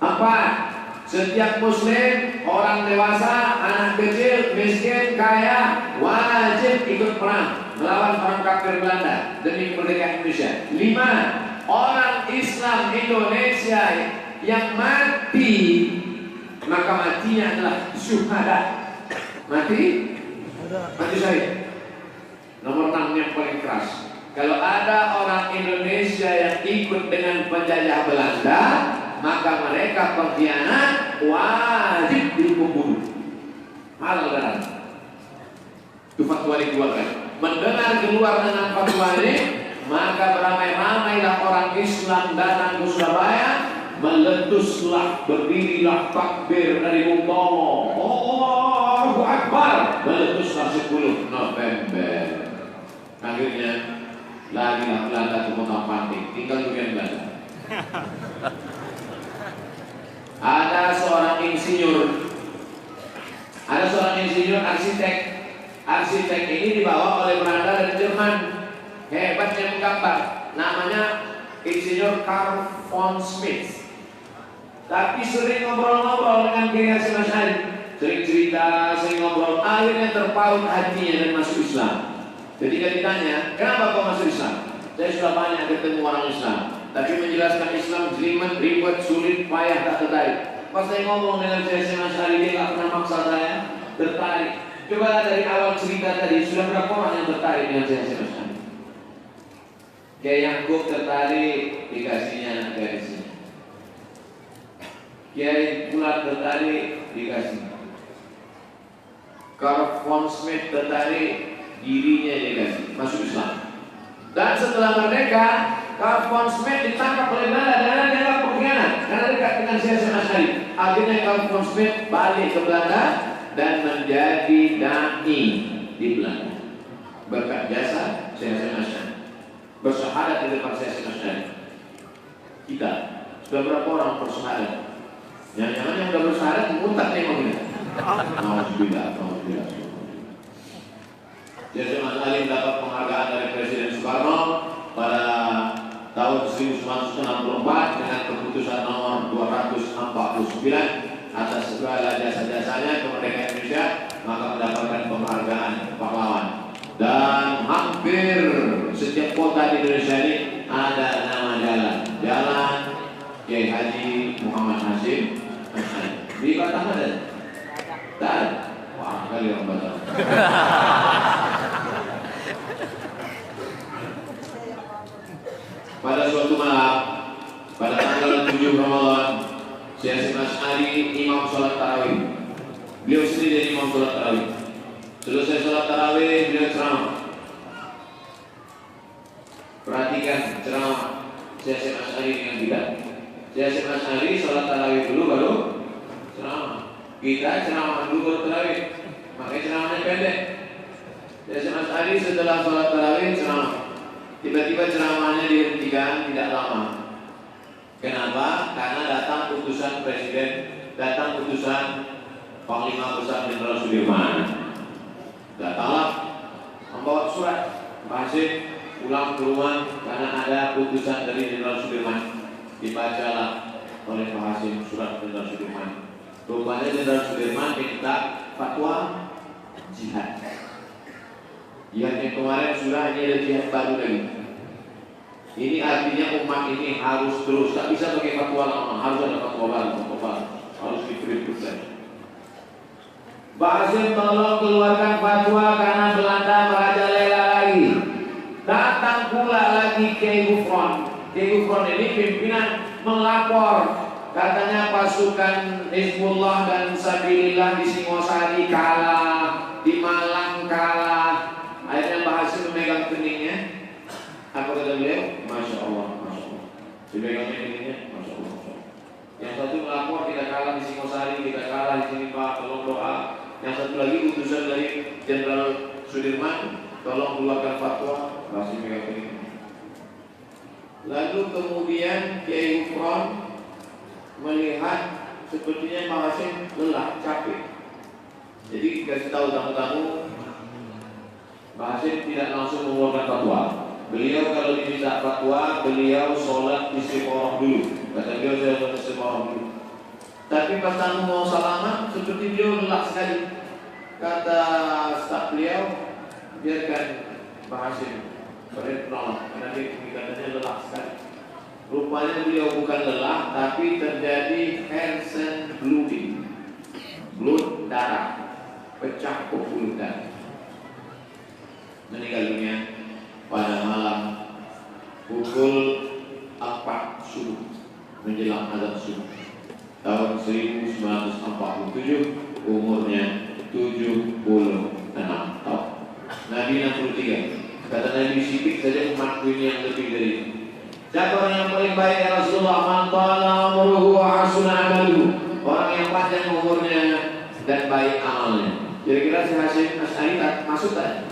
Apa? Setiap muslim, orang dewasa, anak kecil, miskin, kaya, wajib ikut perang melawan orang kafir Belanda demi kemerdekaan Indonesia. 5. Orang Islam Indonesia yang mati, maka matinya adalah syuhada. Mati syahid. Nomor 6 yang paling keras. Kalau ada orang Indonesia yang ikut dengan penjajah Belanda, maka mereka pengkhianat, wajib dihukum. Halal darah. Itu fatwa dikeluarkan. Mendengar keluar dengan fatwa ini, maka beramai-ramailah orang Islam datang ke Surabaya, meletuslah, berdirilah takbir dari Utomo, Allahu Akbar, meletuslah 10 November. Akhirnya larilah Belanda ke kota Pantik, tinggal bagian Belanda. Ada seorang insinyur arsitek ini dibawa oleh Belanda dari Jerman, hebatnya menggambar, namanya insinyur Karl von Schmidt. Tapi sering ngobrol-ngobrol dengan Kiai Hasyim Asy'ari, sering cerita, sering ngobrol, akhirnya terpaut hatinya dan masuk Islam. Ketika ditanya, kenapa kau masuk Islam? Saya sudah banyak ketemu orang Islam, tapi menjelaskan Islam jelimet, ribet, sulit, payah, tak tertarik. Pas saya ngomong dengan Kiai Hasyim Asy'ari, dia tak pernah maksa saya, tertarik. Coba dari awal cerita tadi, sudah berapa orang yang tertarik dengan Kiai Hasyim Asy'ari? Kiai Ya'qub tertarik, dikasihnya garisnya. Kiai pula tertarik, dikasih. Karl von Schmidt tertarik, dirinya dikasih, masuk Islam. Dan setelah merdeka, Karl von Schmidt ditangkap oleh Belanda karena dianggap pengkhianat, karena dekat dengan Kiai Hasyim Asy'ari. Akhirnya Karl von Schmidt balik ke Belanda dan menjadi dai di Belanda. Berkat jasa Kiai Hasyim Asy'ari, bersyahadat di depan Kiai Hasyim Asy'ari. Kita sudah berapa orang bersyahadat? Yang udah bersyahadat mutak tengok kita. Alhamdulillah. Jadi Mas Ali mendapat penghargaan dari Presiden Soekarno pada tahun 1964 dengan keputusan nomor 249 atas segala jasa-jasanya kemerdekaan Indonesia, maka mendapatkan penghargaan pahlawan. Dan hampir setiap kota di Indonesia ini ada nama jalan Kiai Haji Muhammad Hasyim Asy'ari. Di Batam ada? Tak? Wah, kali orang Batam. Pada suatu malam, pada tanggal 7 Ramadan, Kiai Hasyim Asy'ari imam sholat tarawih. Beliau sendiri imam sholat tarawih. Selesai sholat tarawih, beliau ceramah. Perhatikan ceramah Kiai Hasyim Asy'ari dengan kita. Kiai Hasyim Asy'ari sholat tarawih dulu baru ceramah. Kita ceramah dulu baru tarawih. Makanya ceramahnya pendek. Kiai Hasyim Asy'ari setelah sholat tarawih ceramah. Tiba-tiba ceramahnya dihentikan tidak lama. Kenapa? Karena datang utusan presiden, datang utusan Panglima Besar Jenderal Sudirman. Datanglah membawa surat, Pak Hasyim pulang ke rumah karena ada utusan dari Jenderal Sudirman. Dibacalah oleh Pak Hasyim surat Jenderal Sudirman. Rupanya Jenderal Sudirman minta fatwa jihad. Jihad yang kemarin sudah ini ada jihad baru lagi. Ini artinya umat ini harus terus, tak bisa pakai fatwa lama, harus ada fatwa baru, harus diberi-beri. Pak Hasyim tolong keluarkan fatwa karena Belanda merajalela lagi. Datang pula lagi Kiai Gufron. Kiai Gufron ini pimpinan melapor, katanya pasukan Hizbullah dan Sabilillah di Singosari kalah, di Malang kalah. Akhirnya Pak Hasyim kalah di Singosari, kita kalah di sini Pak, tolong doa. Yang satu lagi utusan dari Jenderal Sudirman, tolong keluarkan fatwa, masih megang ini. Lalu kemudian Kiai Gufron melihat sepertinya Pak Hasim lelah, capek. Jadi kasih tahu tamu-tamu, Pak Hasim tidak langsung mengeluarkan fatwa. Beliau kalau diminta fatwa, beliau sholat istiqoroh dulu. Kata beliau saya sholat istiqoroh dulu. Tapi pas tamu mau salaman, seperti beliau lelah sekali. Kata staf beliau, biarkan Pak Hasim berpenolong, karena dia katanya lelah sekali. Rupanya beliau bukan lelah, tapi terjadi Hersenblutung, blood darah, pecah pembuluh darah. Meninggal dunia pada malam pukul 4 subuh menjelang azan subuh tahun 1947, umurnya 76 tahun. Nabi 63. Kata Nabi sedikit saja umat dunia yang lebih dari itu. Siapa orang yang paling baik ya Rasulullah? Man tala umruhu wa hasuna amaluhu. Orang yang panjang umurnya dan baik amalnya. Kira-kira si Hasyim Asy'ari masuk tak?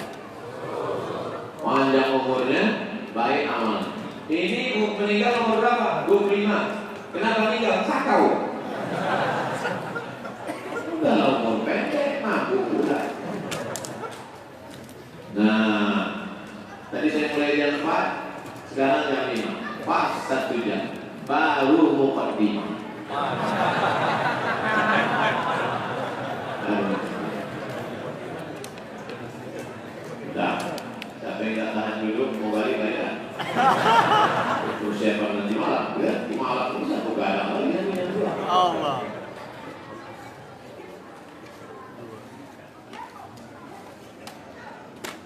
Panjang umurnya, baik amalnya. Ini meninggal umur berapa? 25. Kenapa meninggal? Sakau. Udah umur pendek, mabuk udah. Nah, tadi saya mulai jam 4, sekarang jam 5. Pas 1 jam, baru muqaddimah. Nah, siapa yang tak tahan dulu mau balik kan? Terus siapa nanti malam? Ya, di malam itu satu galang lagi yang punya dua. Allah.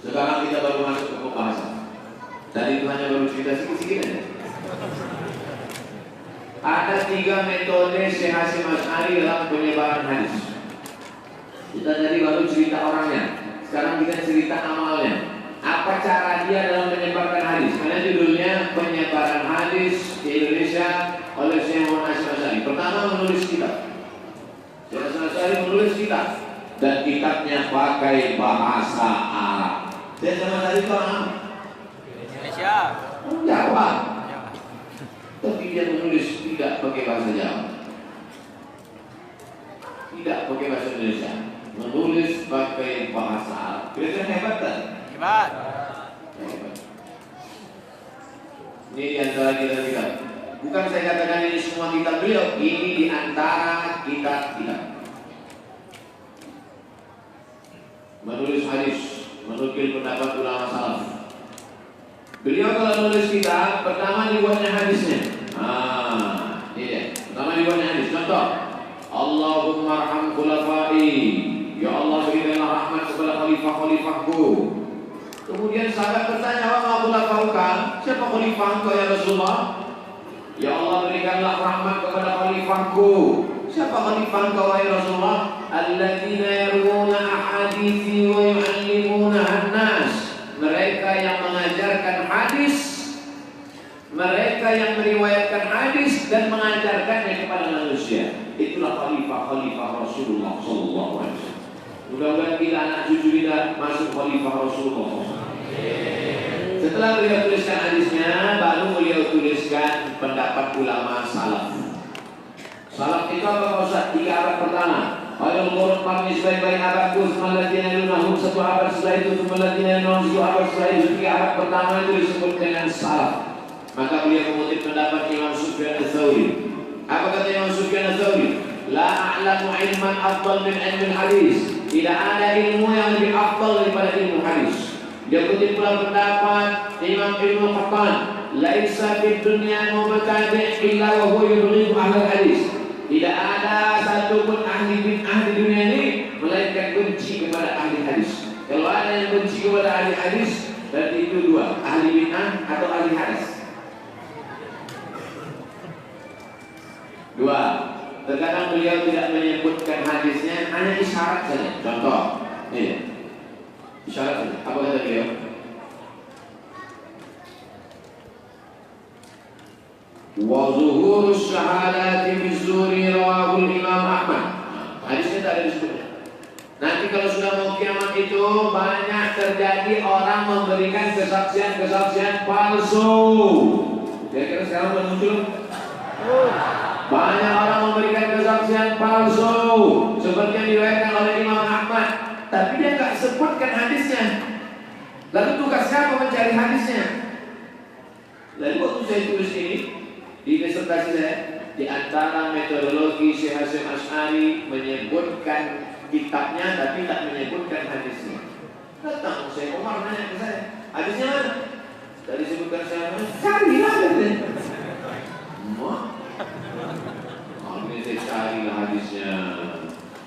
Sekarang kita baru masuk ke pembahasan. Tadi itu hanya baru cerita sedikit-sedikit aja. Ada 3 metode Syekh Hasyim Asy'ari dalam penyebaran hadis. Kita tadi baru cerita orangnya, sekarang kita cerita amalnya. Apa cara dia dalam menyebarkan hadis? Karena judulnya penyebaran hadis di Indonesia oleh Syekh Hasyim Asy'ari. Pertama menulis kitab. Syekh Hasyim Asy'ari menulis kitab dan kitabnya pakai bahasa Arab. Syekh Hasyim Asy'ari itu orang Indonesia. Jawa. Tapi dia menulis tidak pakai bahasa Jawa, tidak pakai bahasa Indonesia, menulis pakai bahasa Arab. Kira-kira hebat kan? Hebat. Ini di antara kitab-kitab. Bukan saya katakan ini semua kitab beliau, ini di antara kitab-kitab. Menulis hadis, menukil pendapat ulama salaf. Beliau kalau menulis kitab, pertama dibuatnya hadisnya. Ini dia. Pertama dibuatnya hadis. Contoh, Allahumma arham khulafai. Ya Allah berikanlah rahmat kepada khalifah-khalifahku. Kemudian sahabat bertanya, wa ma khulafauka? Siapa khalifah engkau ya Rasulullah? Ya Allah berikanlah rahmat kepada khalifahku. Siapa khalifah engkau ya Rasulullah? Alladzina yaruna ahadithi wa yu'allimuna an-nas. Mereka yang mengajarkan hadis, mereka yang meriwayatkan hadis dan mengajarkannya kepada manusia. Itulah khalifah-khalifah Rasulullah SAW. Mudah-mudahan kita anak cucu kita masuk khalifah Rasulullah SAW. Setelah beliau tuliskan hadisnya, baru beliau tuliskan pendapat ulama salaf. Salaf itu apa Ustaz? 3 abad pertama. Ayol qurun qarni sebaik-baik abadku, semaladina lunahum 1 abad setelah itu, semaladina lunahum 1 abad setelah itu. 3 abad pertama itu disebut dengan salaf. Maka beliau mengutip pendapat Imam Sufyan Ats-Tsauri. Apa kata Imam Sufyan Ats-Tsauri? La a'lamu ilman afdal min ilmi hadis. Tidak ada ilmu yang lebih afdal daripada ilmu hadis. Dia kutip pula pendapat Imam Ibnu Qattan. Laisa fid dunya mubtadi' illa wa huwa yubghidu ahlul hadis. Tidak ada satupun ahli bid'ah di dunia ini melainkan benci kepada ahli hadis. Kalau ada yang benci kepada ahli hadis, berarti itu 2, ahli bid'ah atau ahli hadis. 2. Terkadang beliau tidak menyebutkan hadisnya, hanya isyarat saja. Contoh, ini isyarat saja. Apa kata beliau? Wa zuhurus syahadati bizuri rawahul Imam Ahmad. Hadisnya tak ada disebutnya. Nanti kalau sudah mau kiamat itu banyak terjadi orang memberikan kesaksian-kesaksian palsu. Kira-kira sekarang sudah muncul? Banyak orang memberikan kesaksian palsu seperti yang diriwayatkan oleh Imam Ahmad, tapi dia tak sebutkan hadisnya. Lalu tugas siapa mencari hadisnya? Lalu waktu saya tulis ini di disertasi saya, di antara metodologi Syekh Hasyim Asy'ari menyebutkan kitabnya tapi tak menyebutkan hadisnya. Datang Syekh Umar nanya ke saya, hadisnya mana? Tadi sebutkan siapa? Carilah hadisnya. Ini saya carilah hadisnya.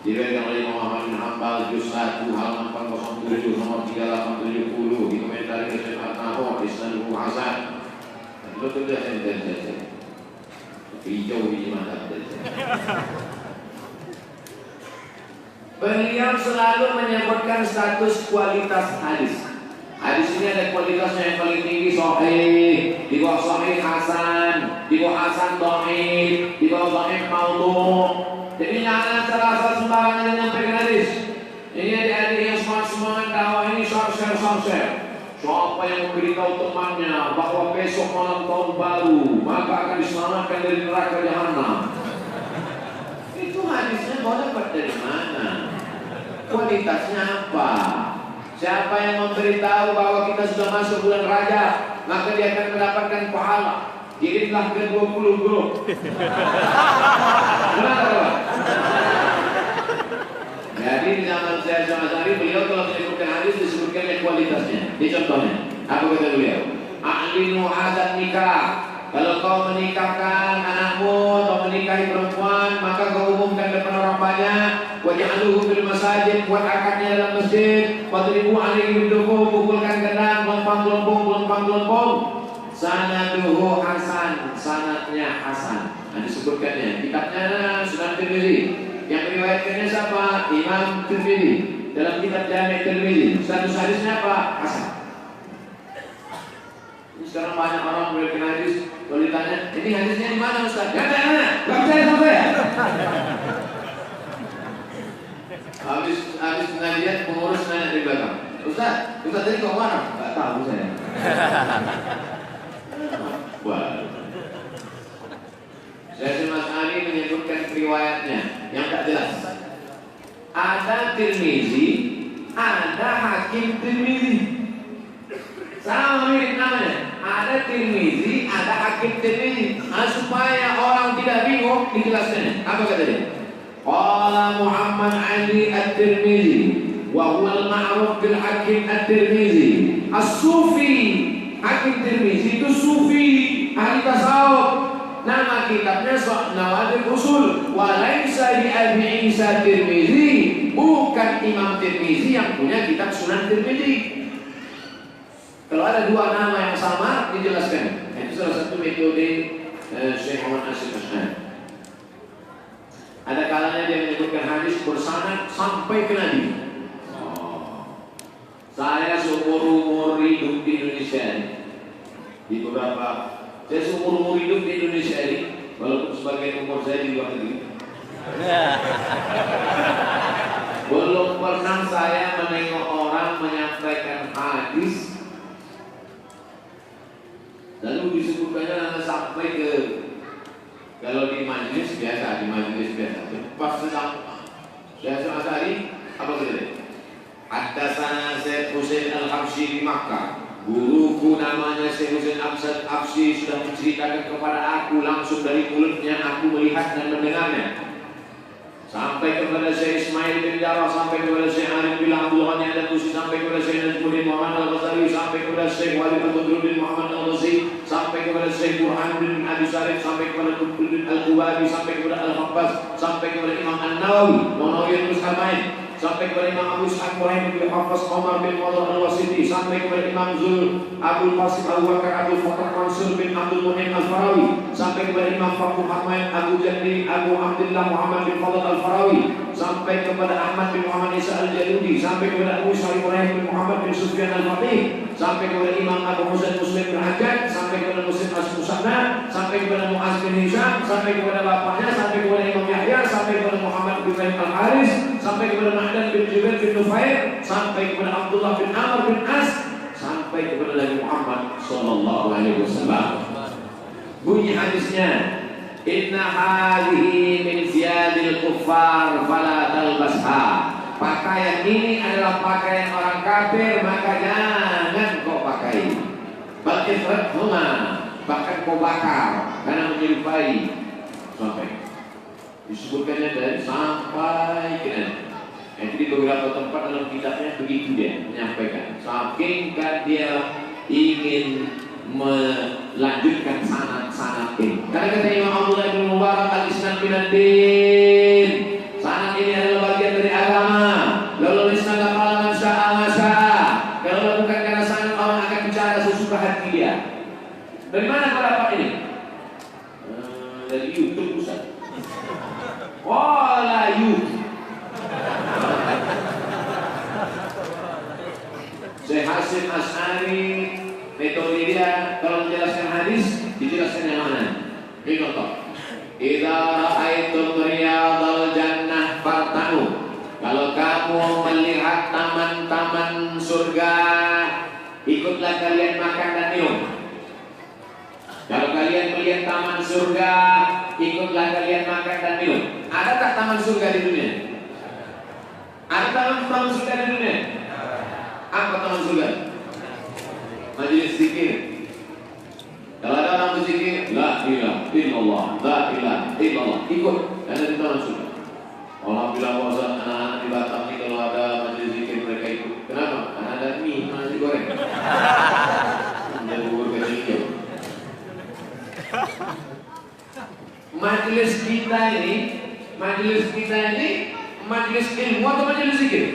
Diriwayatkan oleh Imam Ahmad bin Hanbal juz 1 halaman 407 nomor 3870 dikomentari oleh Syekh Al-Nawawi isnaduhu hasan. Betul dah saya. Hijau biji mata dari saya. Beliau selalu menyebutkan status kualitas hadis. Hadis ini ada kualitasnya yang paling tinggi sahih, di bawah sahih hasan, di bawah hasan dhaif, di bawah dhaif maudhu'. Jadi jangan asal-asal sembarangan menyampaikan hadis. Ini adik-adik yang semangat dakwah ini share. Siapa yang memberitahu temannya bahwa besok malam tahun baru maka akan diselamatkan dari neraka jahanam. Itu hadisnya kau dapat dari mana? Kualitasnya apa? Siapa yang memberitahu bahwa kita sudah masuk bulan Rajab maka dia akan mendapatkan pahala? Jilidlah ke 20 grup. Benar tak? Jadi di zaman saya sama Sari, beliau kalau menyebutkan hadis disebutkan yang kualitasnya. Ini contohnya. Apa kata beliau? A'linu hadan nikah. Kalau kau menikahkan anakmu atau menikahi perempuan, maka kau umumkan depan orang banyak. Waj'aluhu fil masajid, buat akadnya dalam masjid. Wadribu alaihi bidufuf, pukulkan gendang, gelompang. Sanaduhu hasan, sanadnya hasan. Nah disebutkannya. Kitabnya Sunan Tirmizi. Yang meriwayatkannya siapa? Imam Tirmizi. Dalam kitab Jami' Tirmizi. Status hadisnya apa? Hasan. Sekarang banyak orang meriwayatkan hadis. Kalau ditanya, ini hadisnya di mana Ustaz? Gak ada. Habis pengajian pengurus nanya di belakang. Ustaz tadi kau marah? Gak tahu saya. Wah. Syekh Asy'ari menyebutkan riwayatnya yang tak jelas. Ada Tirmizi, ada Hakim Tirmizi. Sama mirip namanya. Ada Tirmizi, ada Hakim Tirmizi. Supaya orang tidak bingung dijelaskannya. Apa kata dia? Qala Muhammad Ali At-Tirmizi wa huwa al-ma'ruf bil Hakim At-Tirmizi. As-Sufi. Hakim Tirmizi itu sufi, ahli tasawuf. Nama kitabnya Nawadir Usul. Walaysa li Abi Isa Tirmizi, bukan Imam Tirmizi yang punya kitab Sunan Tirmizi. Kalau ada dua nama yang sama dijelaskan. Itu salah satu metode Syekh Muhammad Hasyim Asy'ari. Ada kalanya dia menyebutkan hadis bersanad sampai ke Nabi. Saya seumur hidup di Indonesia di beberapa saya seumur hidup di Indonesia ini, walaupun sebagian umur saya di luar negeri, belum pernah saya menengok orang menyampaikan hadis lalu disebutkannya sampai ke, kalau di majelis biasa, pas sedang saya Asy'ari apa kata? Haddatsana Syekh Husain Al-Habsyi di Makkah. Guruku namanya Syekh Husain Al-Habsyi sudah menceritakan kepada aku langsung dari mulutnya, aku melihat dan mendengarnya. Sampai kepada Syekh Ismail bin Jarrah, sampai kepada Syekh Arif bin Abdullah dan Tusi, sampai kepada Syekh Najmuddin Muhammad Al-Ghazali, sampai kepada Syekh Walid Al-Badruddin Muhammad Al-Ghazi, sampai kepada Syekh Burhan bin Abi Sarif, sampai kepada Al-Qubabi, sampai kepada Al-Habbas, sampai kepada Imam An-Nawawi, Nawawi Al-Mus'amain, sampai sampai kepada Imam Abu Ishaq Ibrahim bin Hafiz Umar bin Wadud Al-Wasiti, sampai kepada Imam Zul Abdul Qasim Al-Wakar Abdul Fatah Mansur bin Abdul Muhim Al-Farawi, sampai kepada Imam Fakhr Muhammad Abu Jadli Abu Abdullah Muhammad bin Fadl Al-Farawi, sampai kepada Ahmad bin Muhammad Isa Al-Jaludi, sampai kepada Abu Ishaq Ibrahim bin Muhammad bin Sufyan Al-Faqih, sampai kepada Imam Abu Husain Muslim bin Hajjaj, sampai kepada Muslim As-Musanna, sampai kepada Muaz bin Hisham, sampai kepada bapaknya, sampai kepada Imam Yahya, sampai kepada Muhammad bin Al-Haris, sampai kepada Ma'dan bin Jubair bin Nufair, sampai kepada Abdullah bin Amr bin As, sampai kepada Nabi Muhammad sallallahu alaihi wasallam. Bunyi hadisnya, inna hadhihi min ziyadil kuffar fala talbasha. Pakaian ini adalah pakaian orang kafir, maka jangan kau pakai. Balifrathuma, bahkan kau bakar karena menyerupai. Sampai disebutkannya dari sampai ke jadi beberapa tempat dalam kitabnya begitu dia menyampaikan. Saking kan dia ingin melanjutkan sanad ini. Karena kata Imam Abdullah bin Mubarak al-Isnad bin ad-din, sanad ini adalah bagian dari agama. Lalu isnad qala man syaa ma syaa. Kalau bukan karena sanad, orang akan bicara sesuka hati dia. Dari mana kau dapat ini? Dari YouTube Ustaz. Wala YouTube. Syekh Hasim As'ari metode dia kalau menjelaskan hadis dijelaskan yang mana? Ini contoh. Idza ra'aitum riyadal jannah fartanu. Kalau kamu melihat taman-taman surga, ikutlah kalian makan dan minum. Kalau kalian melihat taman surga, ikutlah kalian makan dan minum. Ada tak taman surga di dunia? Ada taman surga di dunia? Apa taman surga? Majelis zikir. Kalau ada orang berzikir, la ilaha illallah, la ilaha illallah, ikut. Karena di taman surga. Orang bilang bahwa anak-anak di Batam ini kalau ada majelis zikir mereka ikut. Kenapa? Karena ada mie, nasi goreng. Dan bubur kacang hijau. Majelis kita ini majelis ilmu atau majelis zikir?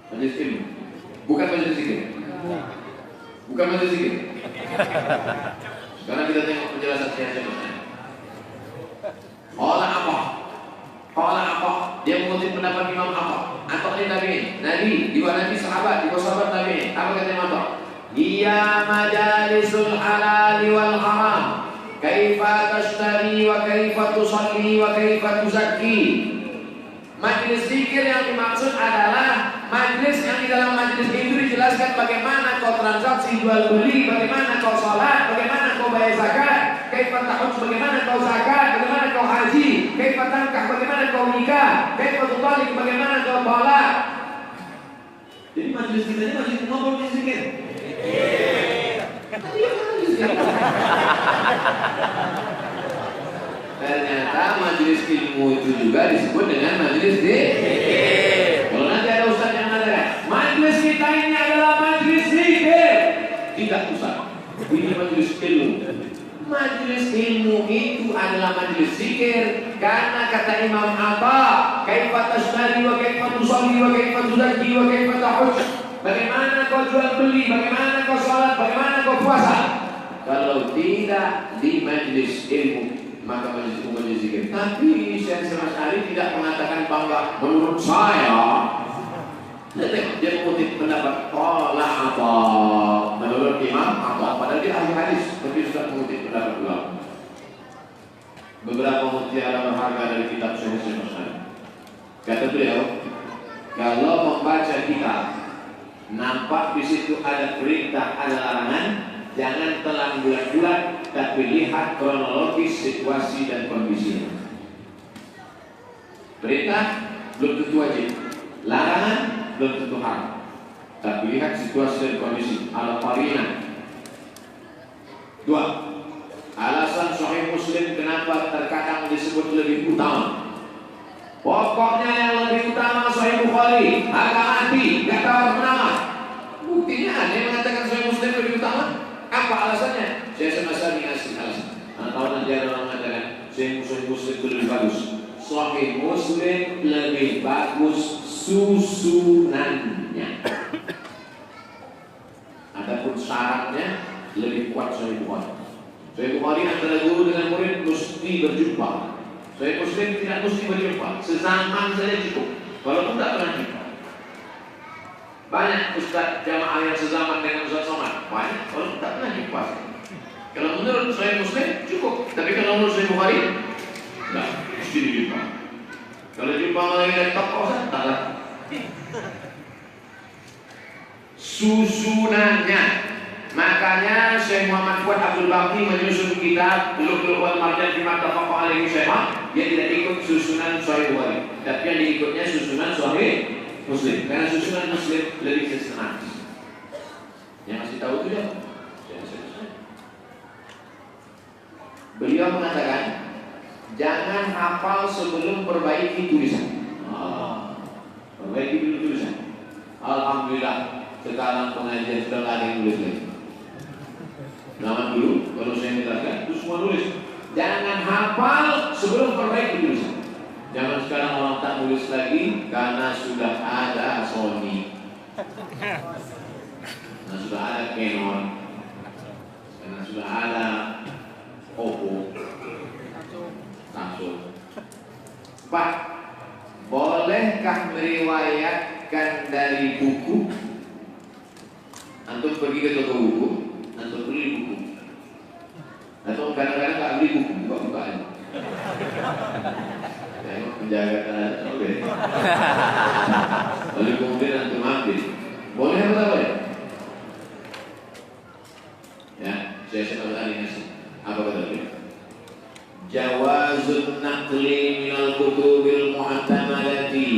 Majelis ilmu, bukan majelis zikir. Bukan majelis zikir. Sekarang kita tengok penjelasan saya. Qala apa? Dia mengutip pendapat Imam apa? Atau ini Nabi, juga Nabi sahabat, juga sahabat Nabi. Apa kata Imam apa? Hiya majalisul halal wal haram. Kaifa tashtari wa kaifa tusalli wa kaifa tuzakki. Majelis zikir yang dimaksud adalah majelis yang di dalam majelis itu dijelaskan bagaimana kau transaksi jual beli, bagaimana kau salat, bagaimana kau bayar zakat, kaifa tahujj, bagaimana kau zakat, bagaimana kau haji, kaifa tankah, bagaimana kau nikah, kaifa tutalik, bagaimana kau talak. Jadi majelis kita ini majelis ngobrol majelis zikir. Ternyata majelis ilmu itu juga disebut dengan majelis zikir. Kalau nanti ada ustaz yang mengatakan majelis kita ini adalah majelis zikir, tidak usah. Ini majelis ilmu. Majelis ilmu itu adalah majelis zikir karena kata Imam Atta, kaifa tashtari wa kaifa tusalli wa kaifa tuzakki wa kaifa tahujj. Bagaimana kau jual beli, bagaimana kau salat, bagaimana kau puasa. Kalau tidak di majelis ilmu, maka majelis zikir. Tapi Syekh As'ari tidak mengatakan bangga menurut saya. Dia mengutip pendapat qala apa menurut Imam apa, padahal dia ahli hadis, tapi sudah mengutip pendapat ulama. Beberapa mutiara berharga dari kitab Syekh As'ari. Kata beliau, kalau membaca kitab nampak di situ ada perintah, ada larangan, jangan telan bulat-bulat, tapi lihat kronologis situasi dan kondisinya. Perintah belum tentu wajib, larangan belum tentu haram, tapi lihat situasi dan kondisi. Al-Qarina. 2. Alasan Sahih Muslim kenapa terkadang disebut lebih utama. Pokoknya yang lebih utama Sahih Bukhari, harga mati, gak tawar menawar. Buktinya ada yang mengatakan Sahih Muslim lebih utama. Apa alasannya? Saya sama sekali ngasih alasan. Tahu nanti ada orang mengatakan Sahih Muslim itu lebih bagus. Sahih Muslim lebih bagus susunannya. Adapun syaratnya lebih kuat Sahih Bukhari. Sahih Bukhari antara guru dengan murid mesti berjumpa. Sahih Muslim tidak mesti berjumpa. Sezaman saja cukup. Walaupun tak pernah jumpa. Banyak ustaz jamaah yang sezaman dengan Ustaz Somad. Banyak, walaupun tak pernah jumpa. Kalau menurut Sahih Muslim cukup. Tapi kalau menurut Sahih Bukhari, enggak, mesti dijumpa. Kalau jumpa melalui laptop, taklah. Susunannya. Makanya Syekh Muhammad Fuad Abdul Baqi menyusun kitab Lu'lu' wal Marjan fi ma tafaqa alaihi syaikhah. Dia tidak ikut susunan Sahih Bukhari, tapi yang diikutnya susunan Sahih Muslim. Karena susunan Muslim lebih sistematis. Yang masih tahu itu ya? Beliau mengatakan, jangan hafal sebelum perbaiki tulisan. Perbaiki dulu tulisan. Alhamdulillah sekarang pengajian sudah ada yang nulis lagi. Zaman dulu kalau saya menjelaskan itu semua nulis. Jangan hafal sebelum perbaiki tulisan. Zaman sekarang orang tak nulis lagi karena sudah ada Sony, karena sudah ada Canon, karena sudah ada Oppo, Samsung. Pak, bolehkah meriwayatkan dari buku? Antum pergi ke toko buku, antum beli buku. Atau kadang-kadang tak beli buku, buka-buka aja. Menjaga tanah, oke. Lalu kemudian antum ambil. Boleh apa tak boleh? Ya, saya sebut tadi nasi. Apa kata dia? Jawazun naqli minal kutubil mu'tamadati.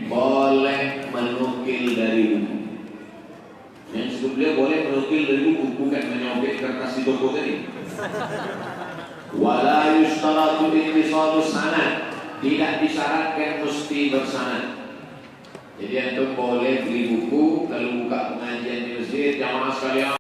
Boleh menukil dari buku. Yang sebelumnya boleh menukil dari buku, bukan menyobek kertas di toko tadi. Wala yustaratu ittisalus sanad. Tidak disyaratkan mesti bersanad. Jadi antum boleh beli buku, kalau buka pengajian di masjid, jamaah sekalian